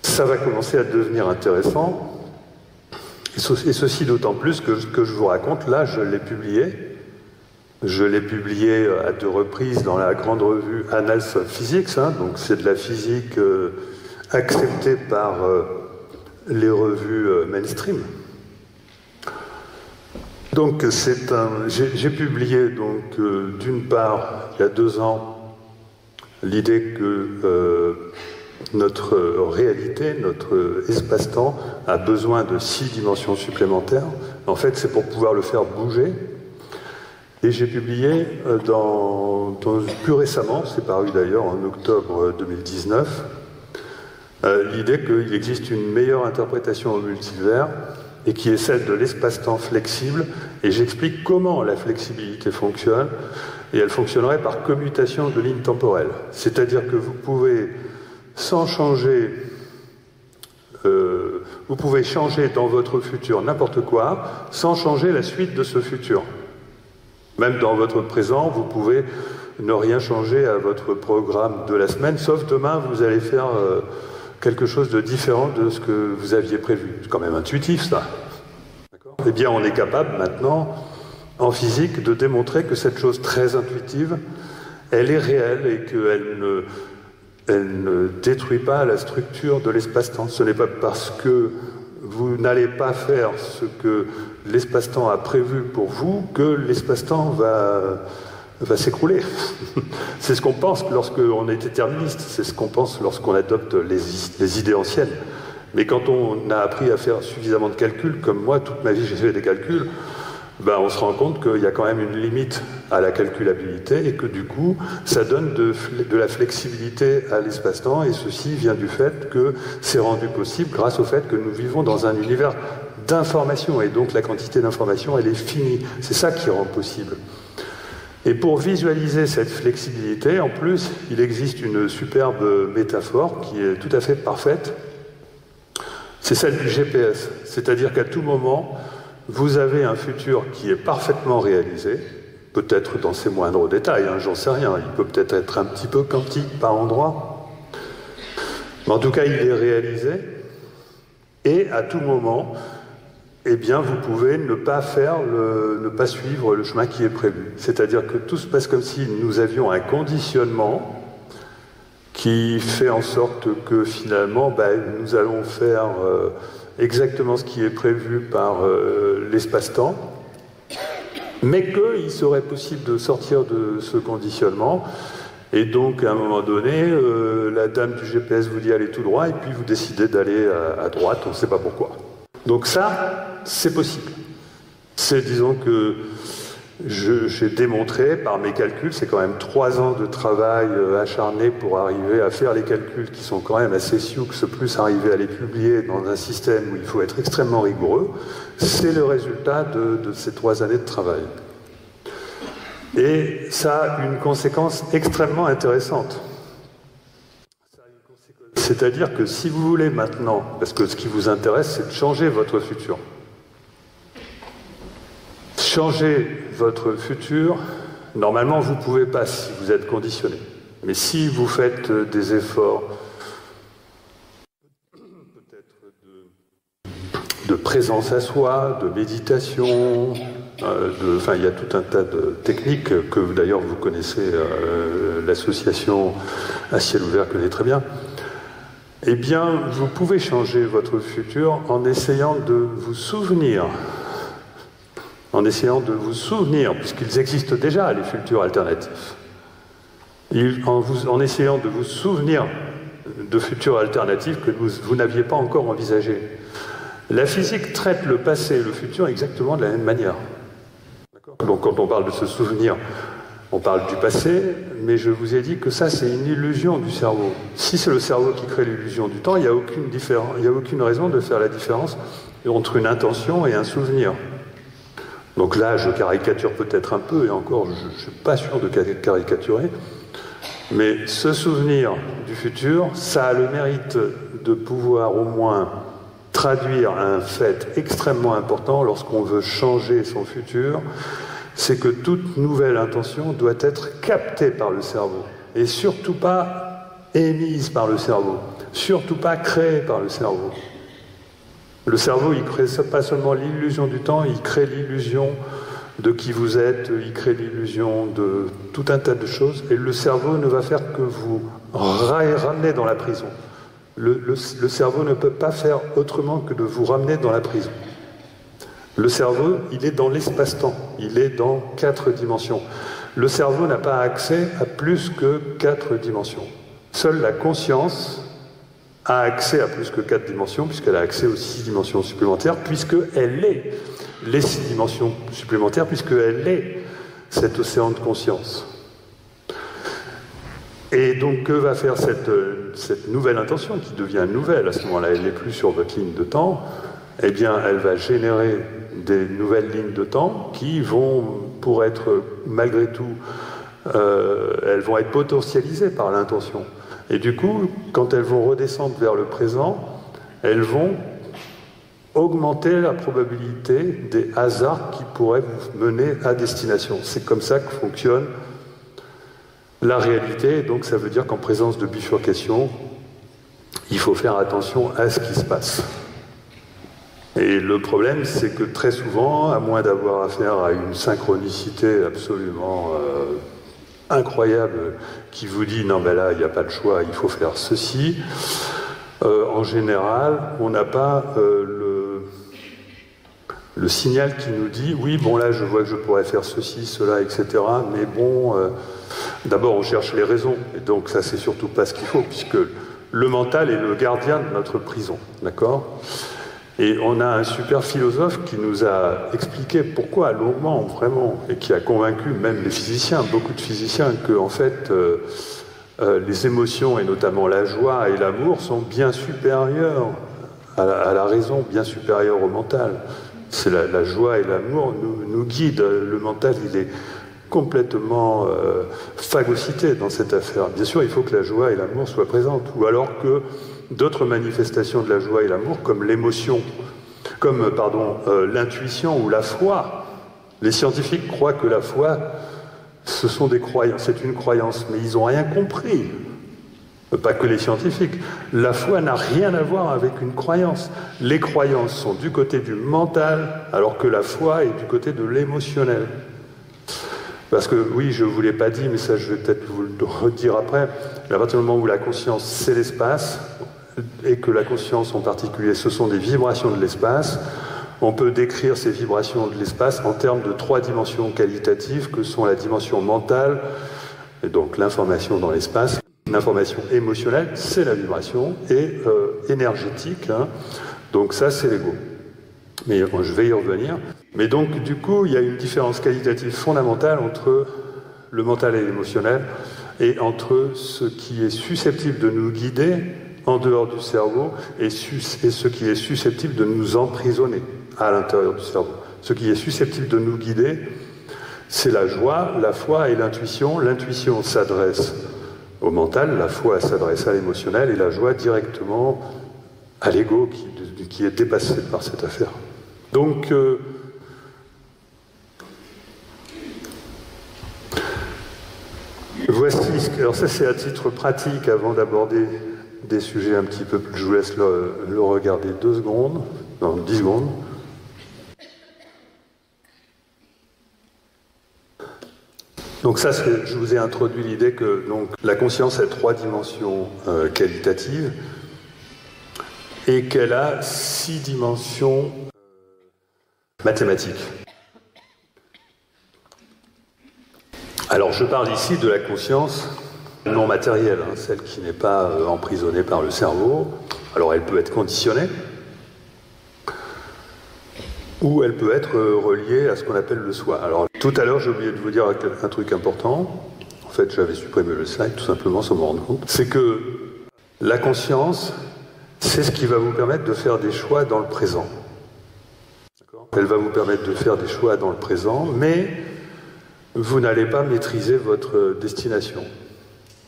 ça va commencer à devenir intéressant, et ceci d'autant plus que ce que je vous raconte, là, je l'ai publié. Je l'ai publié à 2 reprises dans la grande revue Annals of Physics, hein, donc c'est de la physique acceptée par les revues mainstream. Donc j'ai publié donc d'une part il y a 2 ans l'idée que notre réalité, notre espace-temps a besoin de 6 dimensions supplémentaires. En fait, c'est pour pouvoir le faire bouger. Et j'ai publié plus récemment, c'est paru d'ailleurs en octobre 2019, l'idée qu'il existe une meilleure interprétation au multivers et qui est celle de l'espace-temps flexible. Et j'explique comment la flexibilité fonctionne. Et elle fonctionnerait par commutation de lignes temporelles. C'est-à-dire que vous pouvez, sans changer, vous pouvez changer dans votre futur n'importe quoi, sans changer la suite de ce futur. Même dans votre présent, vous pouvez ne rien changer à votre programme de la semaine, sauf demain, vous allez faire quelque chose de différent de ce que vous aviez prévu. C'est quand même intuitif, ça. Eh bien, on est capable maintenant, en physique, de démontrer que cette chose très intuitive, elle est réelle et qu'elle ne détruit pas la structure de l'espace-temps. Ce n'est pas parce que vous n'allez pas faire ce que l'espace-temps a prévu pour vous que l'espace-temps va s'écrouler. C'est ce qu'on pense lorsqu'on est déterministe, c'est ce qu'on pense lorsqu'on adopte les idées anciennes. Mais quand on a appris à faire suffisamment de calculs, comme moi, toute ma vie j'ai fait des calculs, ben on se rend compte qu'il y a quand même une limite à la calculabilité et que du coup, ça donne de la flexibilité à l'espace-temps, et ceci vient du fait que c'est rendu possible grâce au fait que nous vivons dans un univers d'information, et donc la quantité d'information, elle est finie. C'est ça qui rend possible. Et pour visualiser cette flexibilité, en plus, il existe une superbe métaphore qui est tout à fait parfaite. C'est celle du GPS. C'est-à-dire qu'à tout moment, vous avez un futur qui est parfaitement réalisé, peut-être dans ses moindres détails, hein, j'en sais rien, il peut peut-être être un petit peu quantique par endroit, mais en tout cas il est réalisé, et à tout moment, eh bien vous pouvez ne pas suivre le chemin qui est prévu. C'est-à-dire que tout se passe comme si nous avions un conditionnement qui fait en sorte que finalement nous allons faire exactement ce qui est prévu par l'espace-temps, mais qu'il serait possible de sortir de ce conditionnement, et donc à un moment donné, la dame du GPS vous dit allez tout droit, et puis vous décidez d'aller à droite, on ne sait pas pourquoi. Donc ça, c'est possible. C'est, disons que j'ai démontré par mes calculs, c'est quand même 3 ans de travail acharné pour arriver à faire les calculs qui sont quand même assez sioux, plus arriver à les publier dans un système où il faut être extrêmement rigoureux. C'est le résultat de ces 3 années de travail. Et ça a une conséquence extrêmement intéressante. C'est-à-dire que si vous voulez maintenant, parce que ce qui vous intéresse, c'est de changer votre futur. Changer votre futur, normalement, vous ne pouvez pas si vous êtes conditionné. Mais si vous faites des efforts, peut-être de présence à soi, de méditation, enfin, il y a tout un tas de techniques que d'ailleurs vous connaissez, l'association à ciel ouvert connaît très bien. Eh bien, vous pouvez changer votre futur en essayant de vous souvenir. En essayant de vous souvenir, puisqu'ils existent déjà, les futurs alternatifs. En essayant de vous souvenir de futurs alternatifs que vous n'aviez pas encore envisagés. La physique traite le passé et le futur exactement de la même manière. Donc quand on parle de se souvenir, on parle du passé, mais je vous ai dit que ça, c'est une illusion du cerveau. Si c'est le cerveau qui crée l'illusion du temps, il n'y a aucune raison de faire la différence entre une intention et un souvenir. Donc là, je caricature peut-être un peu, et encore, je ne suis pas sûr de caricaturer, mais ce souvenir du futur, ça a le mérite de pouvoir au moins traduire un fait extrêmement important lorsqu'on veut changer son futur, c'est que toute nouvelle intention doit être captée par le cerveau, et surtout pas émise par le cerveau, surtout pas créée par le cerveau. Le cerveau, il crée pas seulement l'illusion du temps, il crée l'illusion de qui vous êtes, il crée l'illusion de tout un tas de choses, et le cerveau ne va faire que vous ramener dans la prison. Le cerveau ne peut pas faire autrement que de vous ramener dans la prison. Le cerveau, il est dans l'espace-temps, il est dans 4 dimensions. Le cerveau n'a pas accès à plus que 4 dimensions. Seule la conscience a accès à plus que 4 dimensions, puisqu'elle a accès aux 6 dimensions supplémentaires, puisqu'elle est les 6 dimensions supplémentaires, puisqu'elle est cet océan de conscience. Et donc, que va faire cette nouvelle intention, qui devient nouvelle à ce moment-là, elle n'est plus sur votre ligne de temps, eh bien, elle va générer des nouvelles lignes de temps qui vont, pour être, malgré tout, elles vont être potentialisées par l'intention. Et du coup, quand elles vont redescendre vers le présent, elles vont augmenter la probabilité des hasards qui pourraient vous mener à destination. C'est comme ça que fonctionne la réalité. Et donc ça veut dire qu'en présence de bifurcation, il faut faire attention à ce qui se passe. Et le problème, c'est que très souvent, à moins d'avoir affaire à une synchronicité absolument incroyable qui vous dit non ben là il n'y a pas de choix, il faut faire ceci, en général on n'a pas le signal qui nous dit oui bon là je vois que je pourrais faire ceci, cela, etc. mais bon d'abord on cherche les raisons et donc ça c'est surtout pas ce qu'il faut puisque le mental est le gardien de notre prison, d'accord ? Et on a un super philosophe qui nous a expliqué pourquoi, longuement, vraiment, et qui a convaincu même les physiciens, beaucoup de physiciens, que en fait, les émotions, et notamment la joie et l'amour, sont bien supérieures à la raison, bien supérieures au mental. C'est la joie et l'amour nous guident. Le mental, il est complètement phagocyté dans cette affaire. Bien sûr, il faut que la joie et l'amour soient présentes, ou alors que d'autres manifestations de la joie et l'amour, comme l'émotion, comme l'intuition ou la foi. Les scientifiques croient que la foi, ce sont des croyances, c'est une croyance, mais ils n'ont rien compris. Pas que les scientifiques. La foi n'a rien à voir avec une croyance. Les croyances sont du côté du mental, alors que la foi est du côté de l'émotionnel. Parce que, oui, je ne vous l'ai pas dit, mais ça je vais peut-être vous le redire après, à partir du moment où la conscience c'est l'espace, et que la conscience en particulier ce sont des vibrations de l'espace, on peut décrire ces vibrations de l'espace en termes de 3 dimensions qualitatives que sont la dimension mentale, et donc l'information dans l'espace, l'information émotionnelle, c'est la vibration, et énergétique, hein, donc ça c'est l'ego. Mais je vais y revenir. Mais donc du coup, il y a une différence qualitative fondamentale entre le mental et l'émotionnel, et entre ce qui est susceptible de nous guider en dehors du cerveau et ce qui est susceptible de nous emprisonner à l'intérieur du cerveau. Ce qui est susceptible de nous guider, c'est la joie, la foi et l'intuition. L'intuition s'adresse au mental, la foi s'adresse à l'émotionnel et la joie directement à l'ego qui est dépassé par cette affaire. Donc, voici, alors ça c'est à titre pratique avant d'aborder des sujets un petit peu plus, je vous laisse le regarder 2 secondes, non 10 secondes. Donc ça, je vous ai introduit l'idée que donc, la conscience a 3 dimensions qualitatives et qu'elle a 6 dimensions mathématiques. Alors je parle ici de la conscience non matérielle, hein, celle qui n'est pas emprisonnée par le cerveau. Alors elle peut être conditionnée, ou elle peut être reliée à ce qu'on appelle le soi. Alors tout à l'heure j'ai oublié de vous dire un truc important, en fait j'avais supprimé le slide tout simplement sans me rendre compte, c'est que la conscience, c'est ce qui va vous permettre de faire des choix dans le présent. Elle va vous permettre de faire des choix dans le présent, mais vous n'allez pas maîtriser votre destination.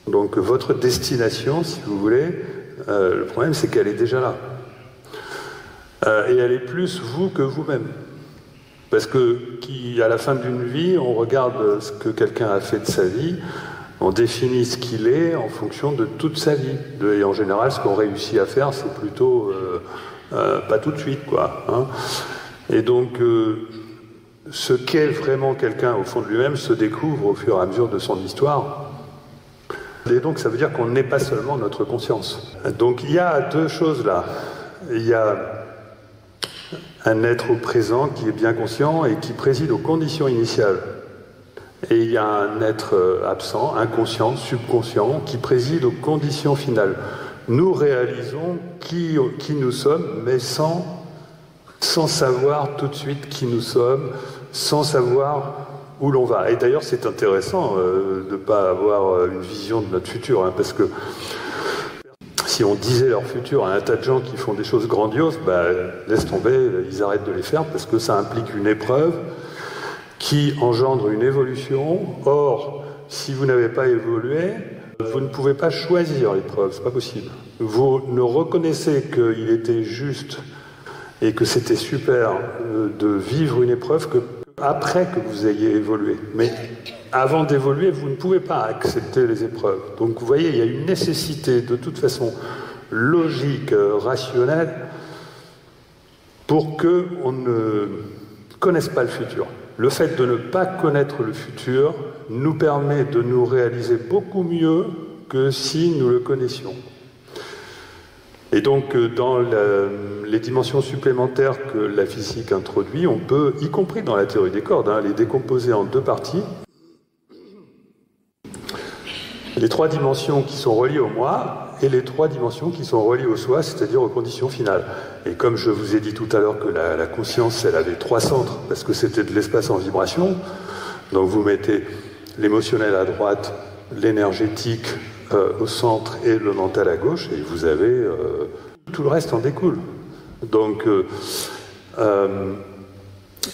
Donc votre destination, si vous voulez, le problème c'est qu'elle est déjà là. Et elle est plus vous que vous-même. Parce que à la fin d'une vie, on regarde ce que quelqu'un a fait de sa vie, on définit ce qu'il est en fonction de toute sa vie. Et en général, ce qu'on réussit à faire, c'est plutôt pas tout de suite, quoi. Hein. Et donc, ce qu'est vraiment quelqu'un au fond de lui-même se découvre au fur et à mesure de son histoire. Et donc, ça veut dire qu'on n'est pas seulement notre conscience. Donc, il y a 2 choses là. Il y a un être au présent qui est bien conscient et qui préside aux conditions initiales. Et il y a un être absent, inconscient, subconscient, qui préside aux conditions finales. Nous réalisons qui nous sommes, mais sans savoir tout de suite qui nous sommes, sans savoir où l'on va. Et d'ailleurs, c'est intéressant de ne pas avoir une vision de notre futur, hein, parce que si on disait leur futur à un tas de gens qui font des choses grandioses, laisse tomber, ils arrêtent de les faire parce que ça implique une épreuve qui engendre une évolution. Or, si vous n'avez pas évolué, vous ne pouvez pas choisir l'épreuve, c'est pas possible. Vous ne reconnaissez qu'il était juste et que c'était super de vivre une épreuve que après que vous ayez évolué. Mais avant d'évoluer, vous ne pouvez pas accepter les épreuves. Donc vous voyez, il y a une nécessité de toute façon logique, rationnelle, pour qu'on ne connaisse pas le futur. Le fait de ne pas connaître le futur nous permet de nous réaliser beaucoup mieux que si nous le connaissions. Et donc, dans les dimensions supplémentaires que la physique introduit, on peut, y compris dans la théorie des cordes, les décomposer en 2 parties. Les 3 dimensions qui sont reliées au moi et les 3 dimensions qui sont reliées au soi, c'est-à-dire aux conditions finales. Et comme je vous ai dit tout à l'heure que la conscience, elle avait 3 centres, parce que c'était de l'espace en vibration, donc vous mettez l'émotionnel à droite, l'énergétique au centre et le mental à gauche, et vous avez tout le reste en découle. Donc,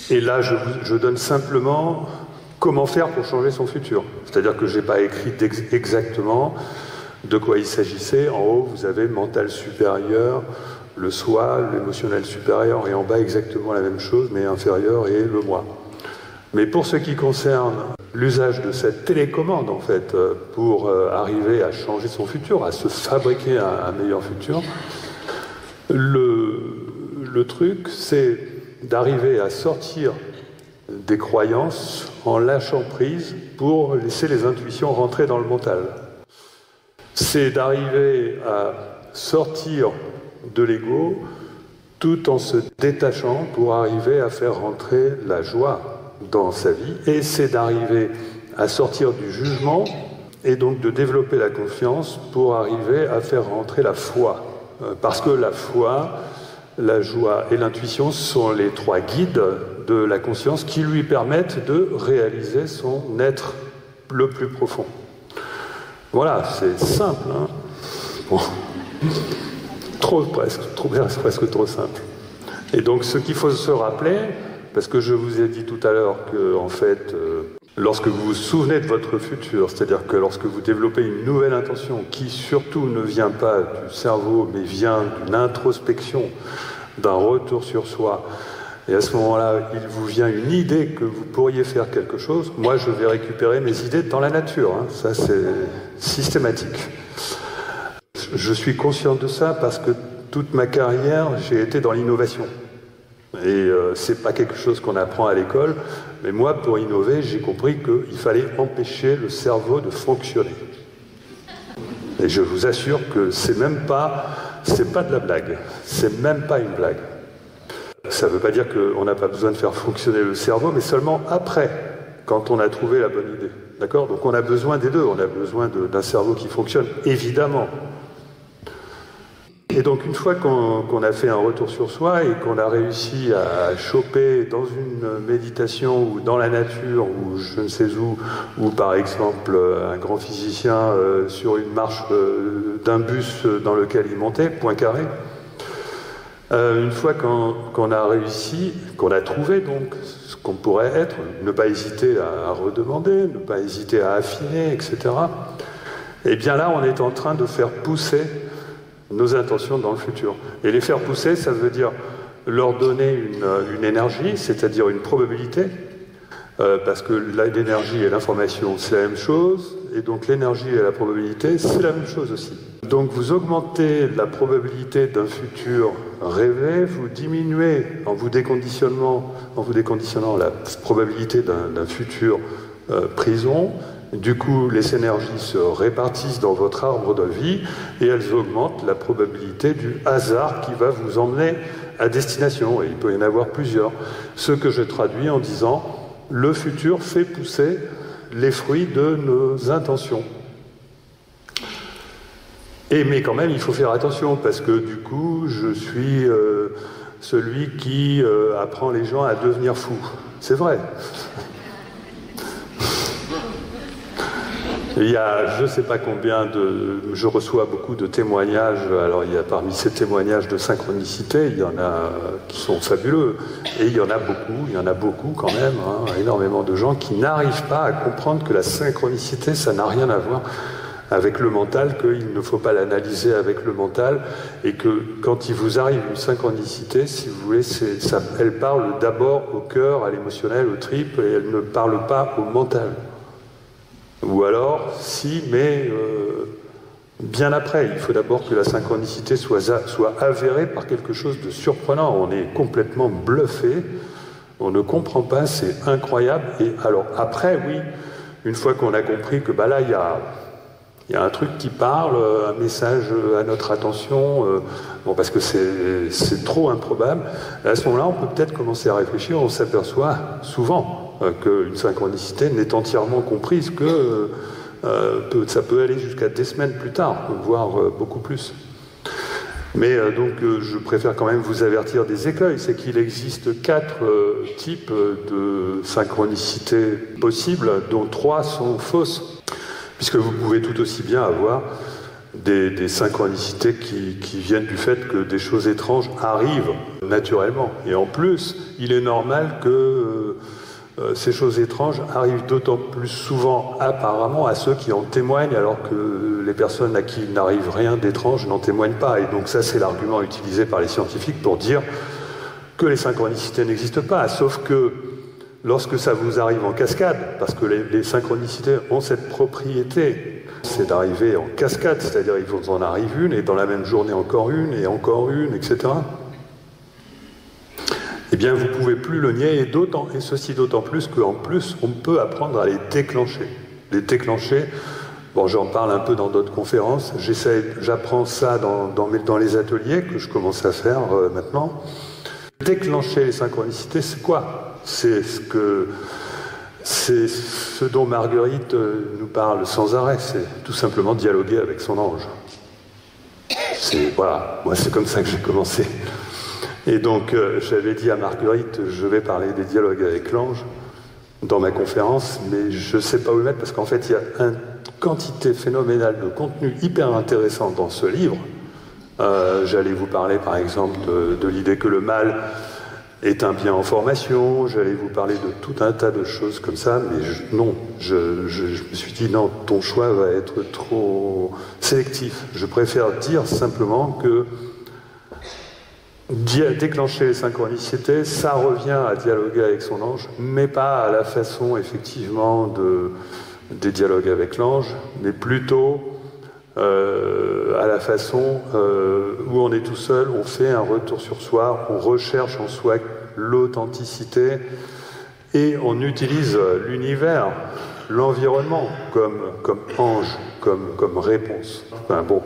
et là, je donne simplement comment faire pour changer son futur. C'est-à-dire que je n'ai pas écrit exactement de quoi il s'agissait. En haut, vous avez le mental supérieur, le soi, l'émotionnel supérieur, et en bas, exactement la même chose, mais inférieur, et le moi. Mais pour ce qui concerne l'usage de cette télécommande, en fait, pour arriver à changer son futur, à se fabriquer un meilleur futur, le truc, c'est d'arriver à sortir des croyances en lâchant prise pour laisser les intuitions rentrer dans le mental. C'est d'arriver à sortir de l'ego tout en se détachant pour arriver à faire rentrer la joie dans sa vie, et c'est d'arriver à sortir du jugement et donc de développer la confiance pour arriver à faire rentrer la foi. Parce que la foi, la joie et l'intuition sont les 3 guides de la conscience qui lui permettent de réaliser son être le plus profond. Voilà, c'est simple, hein. Bon. Presque trop simple. Et donc ce qu'il faut se rappeler, parce que je vous ai dit tout à l'heure que en fait lorsque vous vous souvenez de votre futur, c'est-à-dire que lorsque vous développez une nouvelle intention qui surtout ne vient pas du cerveau, mais vient d'une introspection, d'un retour sur soi, et à ce moment-là, il vous vient une idée que vous pourriez faire quelque chose, moi je vais récupérer mes idées dans la nature, hein. Ça c'est systématique. Je suis conscient de ça parce que toute ma carrière, j'ai été dans l'innovation. Et c'est pas quelque chose qu'on apprend à l'école, mais moi, pour innover, j'ai compris qu'il fallait empêcher le cerveau de fonctionner. Et je vous assure que c'est pas de la blague, c'est même pas une blague. Ça ne veut pas dire qu'on n'a pas besoin de faire fonctionner le cerveau, mais seulement après, quand on a trouvé la bonne idée. D'accord ? Donc on a besoin des deux, on a besoin d'un cerveau qui fonctionne, évidemment. Et donc une fois qu'on a fait un retour sur soi et qu'on a réussi à choper dans une méditation ou dans la nature ou je ne sais où, ou par exemple un grand physicien sur une marche d'un bus dans lequel il montait, Poincaré, une fois qu'on a réussi, qu'on a trouvé donc ce qu'on pourrait être, ne pas hésiter à redemander, ne pas hésiter à affiner, etc. Et bien là on est en train de faire pousser nos intentions dans le futur. Et les faire pousser, ça veut dire leur donner une énergie, c'est-à-dire une probabilité, parce que l'énergie et l'information, c'est la même chose, et donc l'énergie et la probabilité, c'est la même chose aussi. Donc vous augmentez la probabilité d'un futur rêvé, vous diminuez en vous déconditionnant la probabilité d'un futur prison. Du coup, les énergies se répartissent dans votre arbre de vie et elles augmentent la probabilité du hasard qui va vous emmener à destination. Et il peut y en avoir plusieurs. Ce que je traduis en disant « le futur fait pousser les fruits de nos intentions ». Mais quand même, il faut faire attention parce que du coup, je suis celui qui apprend les gens à devenir fous. C'est vrai. Il y a, je ne sais pas combien je reçois beaucoup de témoignages, alors il y a parmi ces témoignages de synchronicité, il y en a qui sont fabuleux, et il y en a beaucoup quand même, hein, énormément de gens qui n'arrivent pas à comprendre que la synchronicité, ça n'a rien à voir avec le mental, qu'il ne faut pas l'analyser avec le mental, et que quand il vous arrive une synchronicité, si vous voulez, elle parle d'abord au cœur, à l'émotionnel, aux tripes, et elle ne parle pas au mental. Ou alors, si, mais bien après. Il faut d'abord que la synchronicité soit avérée par quelque chose de surprenant. On est complètement bluffé, on ne comprend pas, c'est incroyable. Et alors après, oui, une fois qu'on a compris que là, il y a un truc qui parle, un message à notre attention, parce que c'est trop improbable, à ce moment-là, on peut peut-être commencer à réfléchir, on s'aperçoit souvent qu'une synchronicité n'est entièrement comprise que ça peut aller jusqu'à des semaines plus tard, voire beaucoup plus. Mais donc je préfère quand même vous avertir des écueils, c'est qu'il existe 4 types de synchronicité possibles, dont 3 sont fausses, puisque vous pouvez tout aussi bien avoir des synchronicités qui viennent du fait que des choses étranges arrivent naturellement. Et en plus, il est normal que ces choses étranges arrivent d'autant plus souvent apparemment à ceux qui en témoignent, alors que les personnes à qui il n'arrive rien d'étrange n'en témoignent pas. Et donc ça, c'est l'argument utilisé par les scientifiques pour dire que les synchronicités n'existent pas, sauf que lorsque ça vous arrive en cascade, parce que les synchronicités ont cette propriété, c'est d'arriver en cascade, c'est-à-dire il vous en arrive une, et dans la même journée encore une, etc. Eh bien, vous ne pouvez plus le nier, et ceci d'autant plus qu'en plus, on peut apprendre à les déclencher. Les déclencher, bon, j'en parle un peu dans d'autres conférences, j'apprends ça dans les ateliers que je commence à faire maintenant. Déclencher les synchronicités, c'est quoi? C'est ce dont Marguerite nous parle sans arrêt, c'est tout simplement dialoguer avec son ange. Voilà, moi c'est comme ça que j'ai commencé. Et donc, j'avais dit à Marguerite, je vais parler des dialogues avec l'ange dans ma conférence, mais je ne sais pas où le mettre, parce qu'en fait, il y a une quantité phénoménale de contenu hyper intéressant dans ce livre. J'allais vous parler, par exemple, de l'idée que le mal est un bien en formation. J'allais vous parler de tout un tas de choses comme ça, mais je me suis dit non, ton choix va être trop sélectif. Je préfère dire simplement que déclencher les synchronicités, ça revient à dialoguer avec son ange, mais pas à la façon effectivement des dialogues avec l'ange, mais plutôt à la façon où on est tout seul, on fait un retour sur soi, on recherche en soi l'authenticité et on utilise l'univers, l'environnement comme ange, comme réponse. Enfin, bon,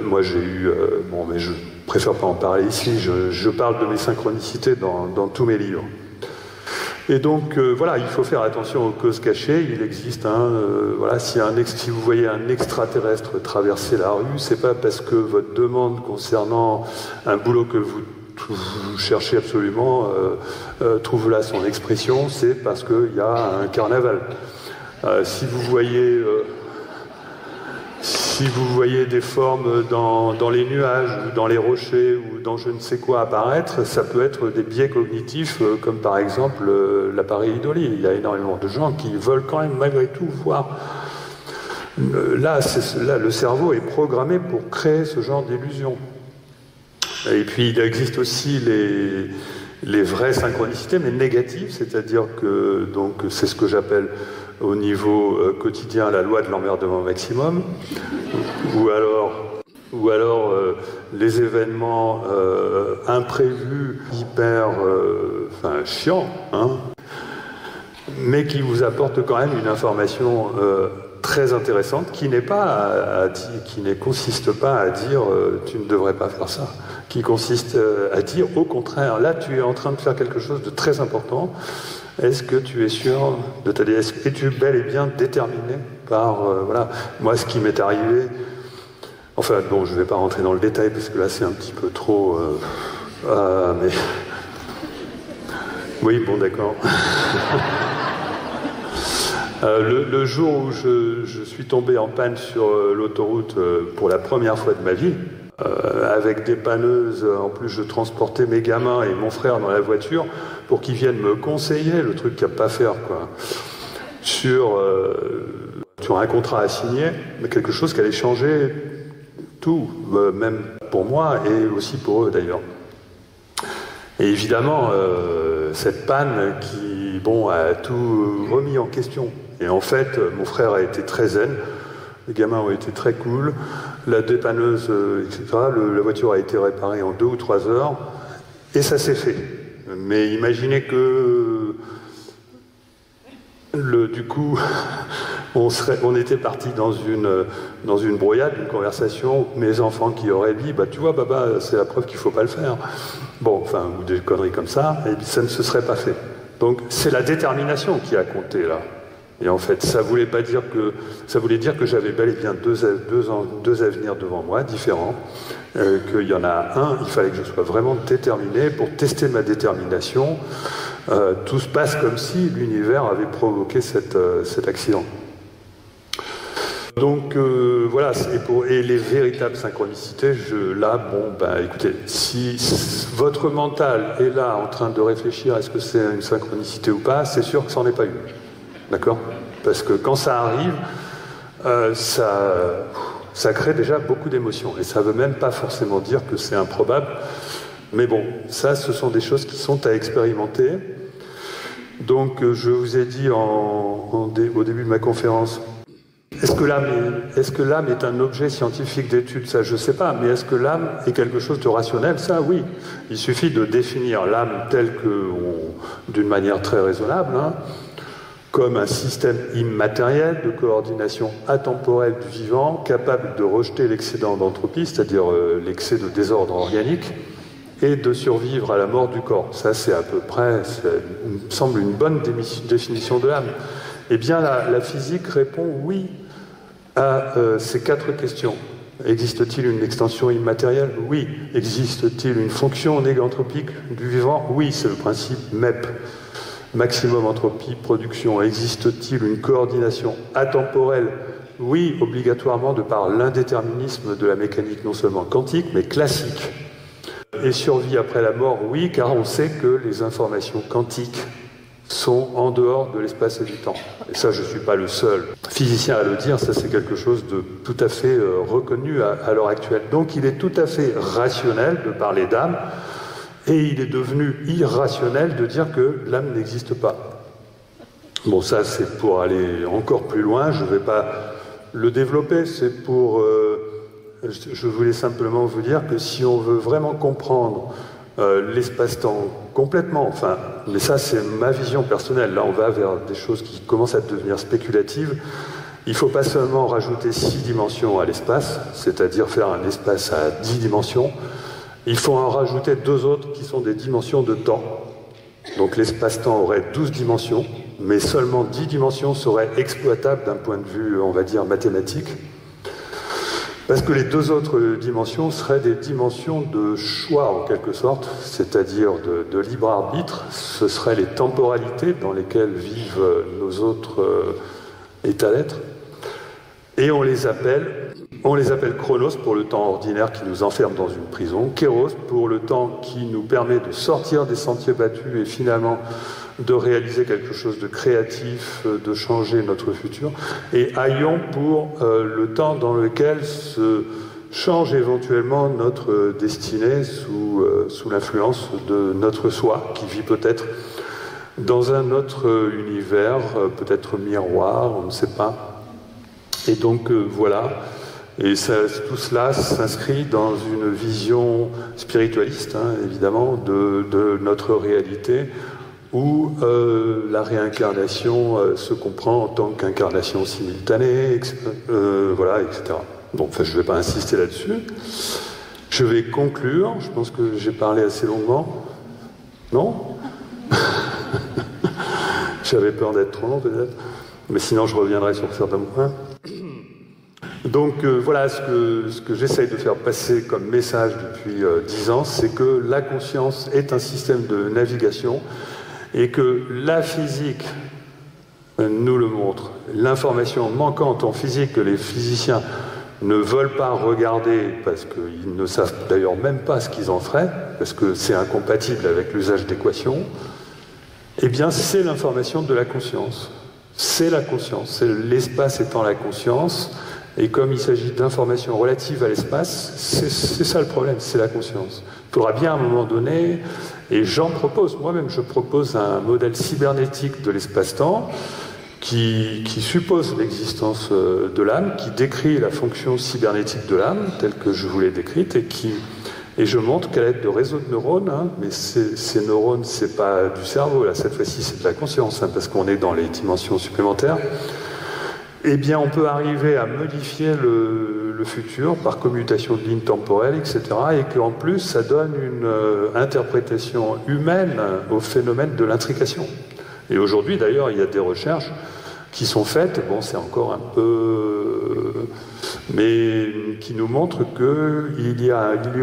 moi j'ai eu... bon, mais je préfère pas en parler ici, je parle de mes synchronicités dans tous mes livres. Et donc, voilà, il faut faire attention aux causes cachées. Il existe, voilà, si vous voyez un extraterrestre traverser la rue, c'est pas parce que votre demande concernant un boulot que vous cherchez absolument trouve là son expression, c'est parce qu'il y a un carnaval. Si vous voyez des formes dans les nuages, ou dans les rochers, ou dans je ne sais quoi apparaître, ça peut être des biais cognitifs, comme par exemple la pareidolie. Il y a énormément de gens qui veulent quand même malgré tout voir. Là, le cerveau est programmé pour créer ce genre d'illusions. Et puis il existe aussi les vraies synchronicités, mais négatives, c'est-à-dire que donc c'est ce que j'appelle au niveau quotidien la loi de l'emmerdement maximum, ou alors les événements imprévus, hyper chiants, hein, mais qui vous apportent quand même une information très intéressante qui n'est pas qui ne consiste pas à dire tu ne devrais pas faire ça, qui consiste à dire au contraire, là tu es en train de faire quelque chose de très important. Est-ce que tu es sûr de ta déesse? Es-tu bel et bien déterminé par... voilà. Moi, ce qui m'est arrivé... Enfin, bon, je ne vais pas rentrer dans le détail, parce que là, c'est un petit peu trop... mais... Oui, bon, d'accord. Le jour où je suis tombé en panne sur l'autoroute pour la première fois de ma vie, avec des panneuses, en plus je transportais mes gamins et mon frère dans la voiture pour qu'ils viennent me conseiller, le truc qu'il n'y a pas à faire, quoi, sur un contrat à signer, mais quelque chose qui allait changer tout, même pour moi et aussi pour eux d'ailleurs. Et évidemment, cette panne qui, bon, a tout remis en question. Et en fait, mon frère a été très zen, les gamins ont été très cool, la dépanneuse, etc., la voiture a été réparée en 2 ou 3 heures, et ça s'est fait. Mais imaginez que, du coup, on était partis dans une brouillade, une conversation, mes enfants qui auraient dit, bah tu vois, Baba, c'est la preuve qu'il ne faut pas le faire. Bon, enfin, ou des conneries comme ça, et ça ne se serait pas fait. Donc, c'est la détermination qui a compté, là. Et en fait, ça voulait dire que j'avais bel et bien deux avenirs devant moi, différents, qu'il y en a un, il fallait que je sois vraiment déterminé pour tester ma détermination. Tout se passe comme si l'univers avait provoqué cet accident. Donc voilà, et les véritables synchronicités, écoutez, si votre mental est là en train de réfléchir, est-ce que c'est une synchronicité ou pas, c'est sûr que ça n'en est pas une. D'accord? Parce que quand ça arrive, ça crée déjà beaucoup d'émotions. Et ça ne veut même pas forcément dire que c'est improbable. Mais bon, ça, ce sont des choses qui sont à expérimenter. Donc, je vous ai dit au début de ma conférence, est-ce que l'âme est un objet scientifique d'étude? Ça, je ne sais pas. Mais est-ce que l'âme est quelque chose de rationnel? Ça, oui. Il suffit de définir l'âme telle que, d'une manière très raisonnable, hein, comme un système immatériel de coordination atemporelle du vivant, capable de rejeter l'excédent d'entropie, c'est-à-dire l'excès de désordre organique, et de survivre à la mort du corps. Ça, c'est à peu près, me semble, une bonne définition de l'âme. Eh bien, la physique répond oui à ces 4 questions. Existe-t-il une extension immatérielle? Oui. Existe-t-il une fonction négantropique du vivant? Oui, c'est le principe MEP. Maximum entropie, production. Existe-t-il une coordination atemporelle? Oui, obligatoirement, de par l'indéterminisme de la mécanique non seulement quantique, mais classique. Et survie après la mort, oui, car on sait que les informations quantiques sont en dehors de l'espace et du temps. Et ça, je ne suis pas le seul physicien à le dire, ça c'est quelque chose de tout à fait reconnu à l'heure actuelle. Donc il est tout à fait rationnel de parler d'âme, et il est devenu irrationnel de dire que l'âme n'existe pas. Bon, ça c'est pour aller encore plus loin, je ne vais pas le développer, c'est pour... je voulais simplement vous dire que si on veut vraiment comprendre l'espace-temps complètement, enfin, mais ça c'est ma vision personnelle, là on va vers des choses qui commencent à devenir spéculatives, il ne faut pas seulement rajouter 6 dimensions à l'espace, c'est-à-dire faire un espace à 10 dimensions, il faut en rajouter 2 autres qui sont des dimensions de temps. Donc l'espace-temps aurait 12 dimensions, mais seulement 10 dimensions seraient exploitables d'un point de vue, on va dire, mathématique. Parce que les 2 autres dimensions seraient des dimensions de choix, en quelque sorte, c'est-à-dire de libre arbitre. Ce seraient les temporalités dans lesquelles vivent nos autres états d'être. Et on les appelle chronos pour le temps ordinaire qui nous enferme dans une prison, kéros pour le temps qui nous permet de sortir des sentiers battus et finalement de réaliser quelque chose de créatif, de changer notre futur, et aion pour le temps dans lequel se change éventuellement notre destinée sous l'influence de notre soi, qui vit peut-être dans un autre univers, peut-être miroir, on ne sait pas. Et donc voilà, et ça, tout cela s'inscrit dans une vision spiritualiste, hein, évidemment, de notre réalité, où la réincarnation se comprend en tant qu'incarnation simultanée, voilà, etc. Bon, enfin, je ne vais pas insister là-dessus. Je vais conclure, je pense que j'ai parlé assez longuement. Non? J'avais peur d'être trop long, peut-être. Mais sinon, je reviendrai sur certains points. Donc voilà ce que j'essaye de faire passer comme message depuis 10 ans, c'est que la conscience est un système de navigation et que la physique nous le montre. L'information manquante en physique que les physiciens ne veulent pas regarder parce qu'ils ne savent d'ailleurs même pas ce qu'ils en feraient, parce que c'est incompatible avec l'usage d'équations, eh bien c'est l'information de la conscience. C'est la conscience, c'est l'espace étant la conscience, et comme il s'agit d'informations relatives à l'espace, c'est ça le problème, c'est la conscience. Il faudra bien à un moment donné, et j'en propose, moi-même je propose un modèle cybernétique de l'espace-temps qui suppose l'existence de l'âme, qui décrit la fonction cybernétique de l'âme, telle que je vous l'ai décrite, et je montre qu'à l'aide de réseaux de neurones, hein, mais ces neurones, c'est pas du cerveau, là, cette fois-ci, c'est de la conscience, hein, parce qu'on est dans les dimensions supplémentaires, eh bien, on peut arriver à modifier le futur par commutation de lignes temporelles, etc., et qu'en plus, ça donne une interprétation humaine au phénomène de l'intrication. Et aujourd'hui, d'ailleurs, il y a des recherches qui sont faites, bon, c'est encore un peu... mais qui nous montrent qu'il y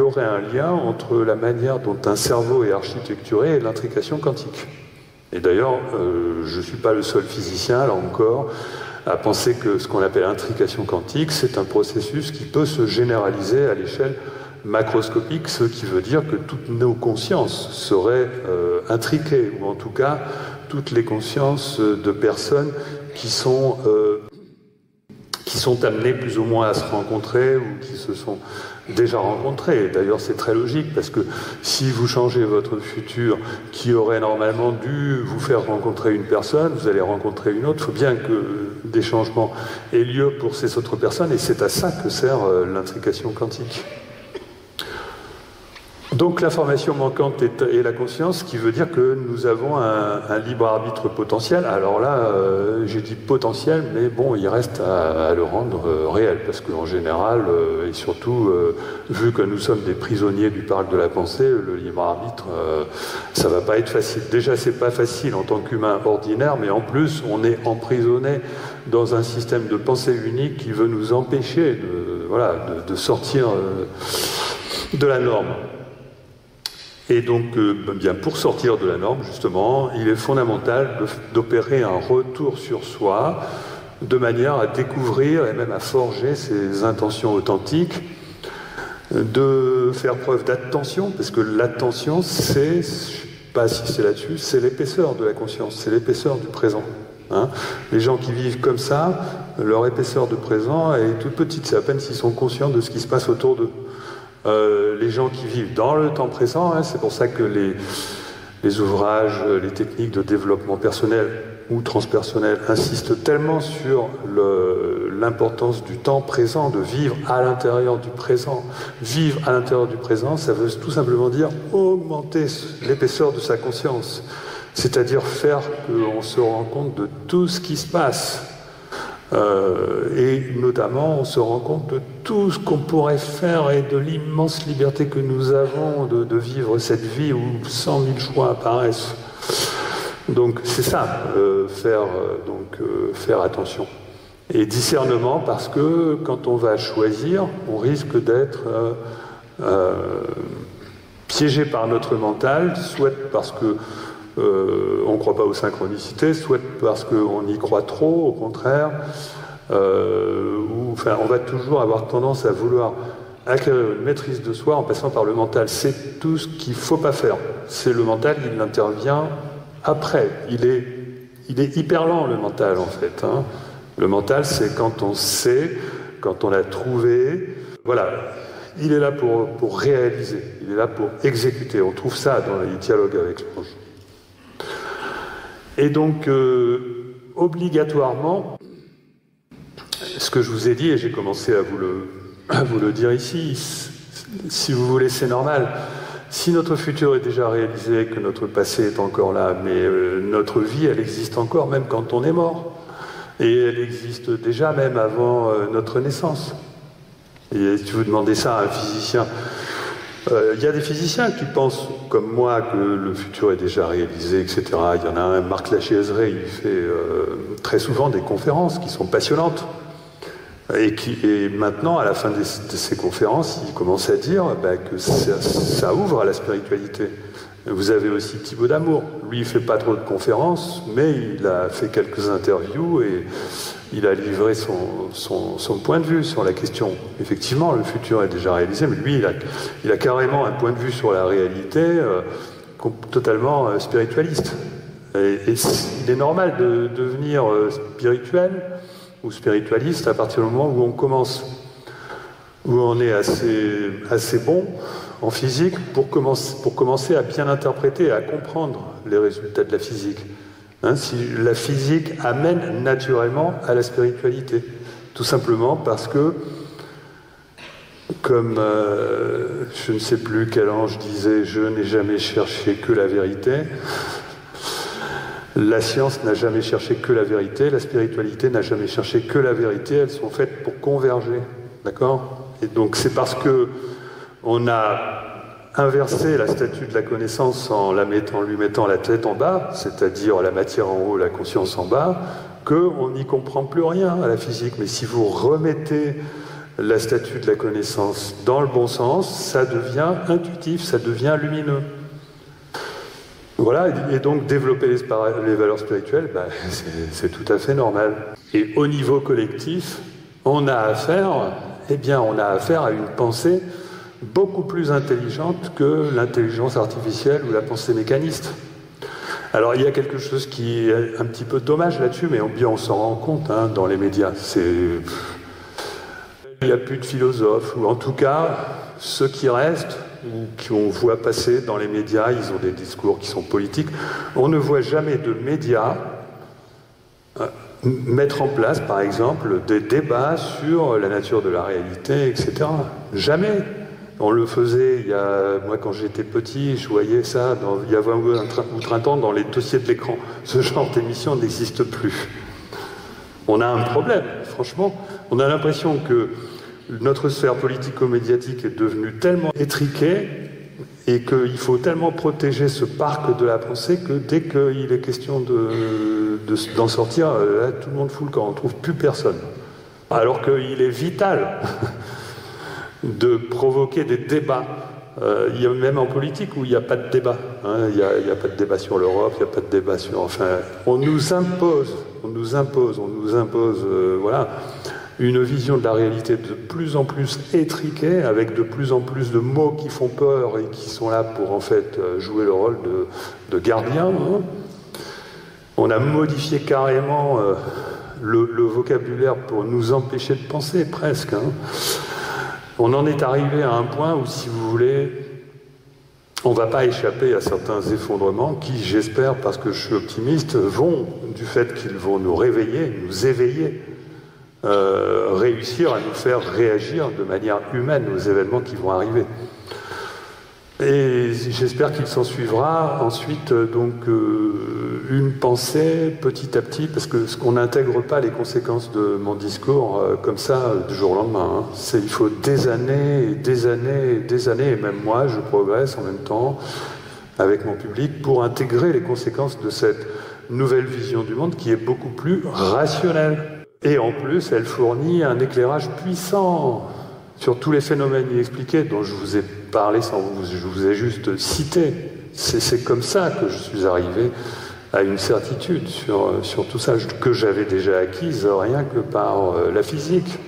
aurait un lien entre la manière dont un cerveau est architecturé et l'intrication quantique. Et d'ailleurs, je ne suis pas le seul physicien, là encore, à penser que ce qu'on appelle intrication quantique, c'est un processus qui peut se généraliser à l'échelle macroscopique, ce qui veut dire que toutes nos consciences seraient intriquées, ou en tout cas toutes les consciences de personnes qui sont amenées plus ou moins à se rencontrer ou qui se sont déjà rencontrées. D'ailleurs, c'est très logique parce que si vous changez votre futur qui aurait normalement dû vous faire rencontrer une personne, vous allez rencontrer une autre. Il faut bien que des changements aient lieu pour ces autres personnes et c'est à ça que sert l'intrication quantique. Donc l'information manquante est la conscience, ce qui veut dire que nous avons un libre arbitre potentiel. Alors là, j'ai dit potentiel, mais bon, il reste à le rendre réel, parce qu'en général, et surtout, vu que nous sommes des prisonniers du parc de la pensée, le libre arbitre, ça va pas être facile. Déjà, c'est pas facile en tant qu'humain ordinaire, mais en plus, on est emprisonné dans un système de pensée unique qui veut nous empêcher de sortir de la norme. Et donc, bien, pour sortir de la norme, justement, il est fondamental d'opérer un retour sur soi, de manière à découvrir et même à forger ses intentions authentiques, de faire preuve d'attention, parce que l'attention, c'est, je ne sais pas si c'est là-dessus, c'est l'épaisseur de la conscience, c'est l'épaisseur du présent. Hein. Les gens qui vivent comme ça, leur épaisseur de présent est toute petite, c'est à peine s'ils sont conscients de ce qui se passe autour d'eux. Les gens qui vivent dans le temps présent, hein, c'est pour ça que les ouvrages, les techniques de développement personnel ou transpersonnel insistent tellement sur l'importance du temps présent, de vivre à l'intérieur du présent. Vivre à l'intérieur du présent, ça veut tout simplement dire augmenter l'épaisseur de sa conscience, c'est-à-dire faire qu'on se rend compte de tout ce qui se passe. Et notamment, on se rend compte de tout ce qu'on pourrait faire et de l'immense liberté que nous avons de vivre cette vie où 100 000 choix apparaissent. Donc c'est ça, faire attention. Et discernement, parce que quand on va choisir, on risque d'être piégé par notre mental, soit parce que on ne croit pas aux synchronicités, soit parce qu'on y croit trop, au contraire, enfin, on va toujours avoir tendance à vouloir acquérir une maîtrise de soi en passant par le mental. C'est tout ce qu'il ne faut pas faire. C'est le mental, il intervient après. Il est hyper lent, le mental, en fait. Hein. Le mental, c'est quand on sait, quand on l'a trouvé. Voilà. Il est là pour réaliser. Il est là pour exécuter. On trouve ça dans les dialogues avec l'ange. Et donc, obligatoirement, ce que je vous ai dit, et j'ai commencé à vous le dire ici, si vous voulez, c'est normal. Si notre futur est déjà réalisé, que notre passé est encore là, mais notre vie, elle existe encore même quand on est mort. Et elle existe déjà même avant notre naissance. Et si vous demandez ça à un physicien, il y a des physiciens qui pensent, comme moi, que le futur est déjà réalisé, etc. Il y en a un, Marc Lachaise-Ray, il fait très souvent des conférences qui sont passionnantes. Et maintenant, à la fin de ces conférences, il commence à dire que ça ouvre à la spiritualité. Vous avez aussi Thibaut d'Amour. Lui, il ne fait pas trop de conférences, mais il a fait quelques interviews et il a livré son point de vue sur la question. Effectivement, le futur est déjà réalisé, mais lui, il a carrément un point de vue sur la réalité totalement spiritualiste. Et il est normal de devenir spirituel ou spiritualiste à partir du moment où on commence, où on est assez bon en physique pour commencer à bien interpréter, à comprendre les résultats de la physique. Hein, si la physique amène naturellement à la spiritualité, tout simplement parce que, comme je ne sais plus quel ange disait, je n'ai jamais cherché que la vérité. La science n'a jamais cherché que la vérité, la spiritualité n'a jamais cherché que la vérité, elles sont faites pour converger, d'accord? Et donc c'est parce que on a inversé la statue de la connaissance en lui mettant la tête en bas, c'est-à-dire la matière en haut, la conscience en bas, qu'on n'y comprend plus rien à la physique. Mais si vous remettez la statue de la connaissance dans le bon sens, ça devient intuitif, ça devient lumineux. Voilà, et donc développer les valeurs spirituelles, c'est tout à fait normal. Et au niveau collectif, on a affaire à une pensée beaucoup plus intelligente que l'intelligence artificielle ou la pensée mécaniste. Alors il y a quelque chose qui est un petit peu dommage là-dessus, mais on s'en rend compte dans les médias. Il n'y a plus de philosophes, ou en tout cas, ceux qui restent, ou qu'on voit passer dans les médias, ils ont des discours qui sont politiques. On ne voit jamais de médias mettre en place, par exemple, des débats sur la nature de la réalité, etc. Jamais. On le faisait, moi quand j'étais petit, je voyais ça, il y avait ou 30 ans dans les dossiers de l'écran. Ce genre d'émission n'existe plus. On a un problème, franchement. On a l'impression que notre sphère politico-médiatique est devenue tellement étriquée et qu'il faut tellement protéger ce parc de la pensée que dès qu'il est question d'en sortir, là, tout le monde fout le camp, on ne trouve plus personne. Alors qu'il est vital de provoquer des débats. Il y a même en politique où il n'y a pas de débat. Il n'y a pas de débat sur l'Europe, il n'y a pas de débat sur... Enfin, on nous impose, voilà. une vision de la réalité de plus en plus étriquée, avec de plus en plus de mots qui font peur et qui sont là pour en fait jouer le rôle de gardien. Hein. On a modifié carrément le vocabulaire pour nous empêcher de penser, presque. Hein. On en est arrivé à un point où, si vous voulez, on ne va pas échapper à certains effondrements qui, j'espère, parce que je suis optimiste, vont, du fait qu'ils vont nous réveiller, nous éveiller, réussir à nous faire réagir de manière humaine aux événements qui vont arriver. Et j'espère qu'il s'en suivra ensuite une pensée petit à petit, parce que ce qu'on n'intègre pas les conséquences de mon discours comme ça du jour au lendemain. Hein. Il faut des années et des années et des années, et même moi je progresse en même temps avec mon public pour intégrer les conséquences de cette nouvelle vision du monde qui est beaucoup plus rationnelle. Et en plus, elle fournit un éclairage puissant sur tous les phénomènes inexpliqués dont je vous ai parlé, je vous ai juste cité. C'est comme ça que je suis arrivé à une certitude sur tout ça, que j'avais déjà acquise rien que par la physique.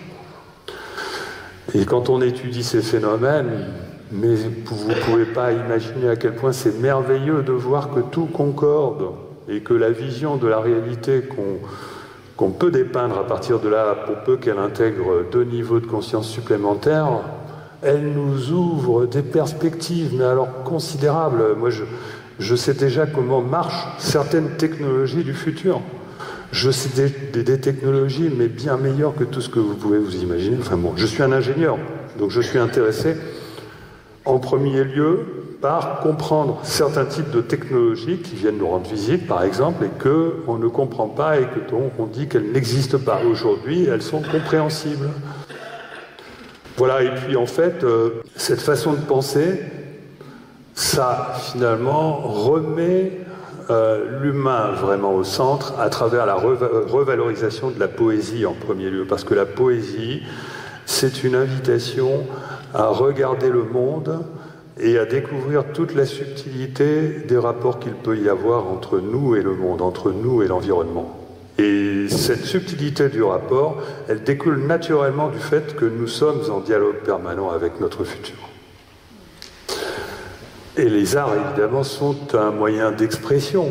Et quand on étudie ces phénomènes, mais vous ne pouvez pas imaginer à quel point c'est merveilleux de voir que tout concorde et que la vision de la réalité qu'on peut dépeindre à partir de là, pour peu qu'elle intègre 2 niveaux de conscience supplémentaires, elle nous ouvre des perspectives, mais alors considérables. Moi, je sais déjà comment marchent certaines technologies du futur. Je sais des technologies, mais bien meilleures que tout ce que vous pouvez vous imaginer. Enfin bon, je suis un ingénieur, donc je suis intéressé en premier lieu par comprendre certains types de technologies qui viennent nous rendre visite, par exemple, et qu'on ne comprend pas et que on dit qu'elles n'existent pas. Aujourd'hui, elles sont compréhensibles. Voilà, et puis en fait, cette façon de penser, ça finalement remet l'humain vraiment au centre à travers la revalorisation de la poésie en premier lieu, parce que la poésie, c'est une invitation à regarder le monde et à découvrir toute la subtilité des rapports qu'il peut y avoir entre nous et le monde, entre nous et l'environnement. Et cette subtilité du rapport, elle découle naturellement du fait que nous sommes en dialogue permanent avec notre futur. Et les arts, évidemment, sont un moyen d'expression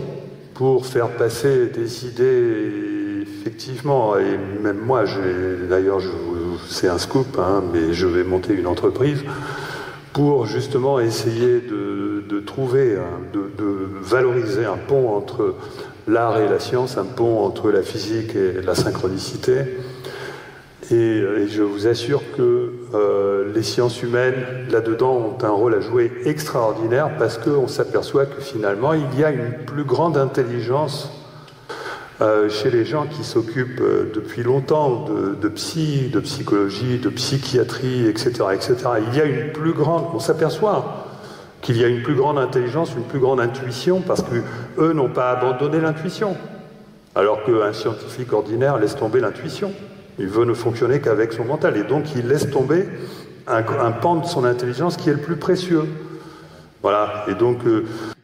pour faire passer des idées, effectivement. Et même moi, d'ailleurs, c'est un scoop, hein, mais je vais monter une entreprise pour justement essayer de trouver, de valoriser un pont entre l'art et la science, un pont entre la physique et la synchronicité. Et je vous assure que les sciences humaines, là-dedans, ont un rôle à jouer extraordinaire, parce qu'on s'aperçoit que finalement, il y a une plus grande intelligence chez les gens qui s'occupent depuis longtemps de psychologie, de psychiatrie, etc., etc. Il y a une plus grande, on s'aperçoit qu'il y a une plus grande intelligence, une plus grande intuition, parce qu'eux n'ont pas abandonné l'intuition, alors qu'un scientifique ordinaire laisse tomber l'intuition. Il veut ne fonctionner qu'avec son mental, et donc il laisse tomber un pan de son intelligence qui est le plus précieux. Voilà, et donc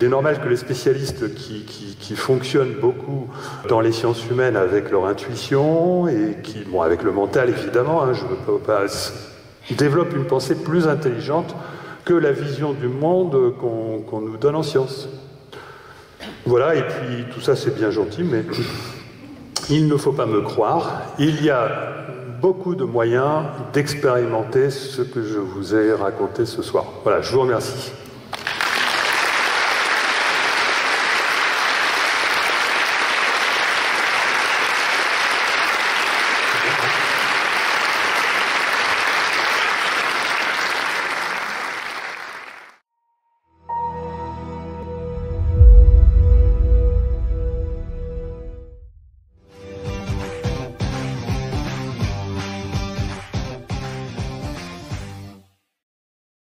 c'est normal que les spécialistes qui fonctionnent beaucoup dans les sciences humaines avec leur intuition, et qui, bon, avec le mental évidemment, hein, je ne veux pas, développent une pensée plus intelligente que la vision du monde qu'on nous donne en science. Voilà, et puis tout ça c'est bien gentil, mais il ne faut pas me croire, il y a beaucoup de moyens d'expérimenter ce que je vous ai raconté ce soir. Voilà, je vous remercie.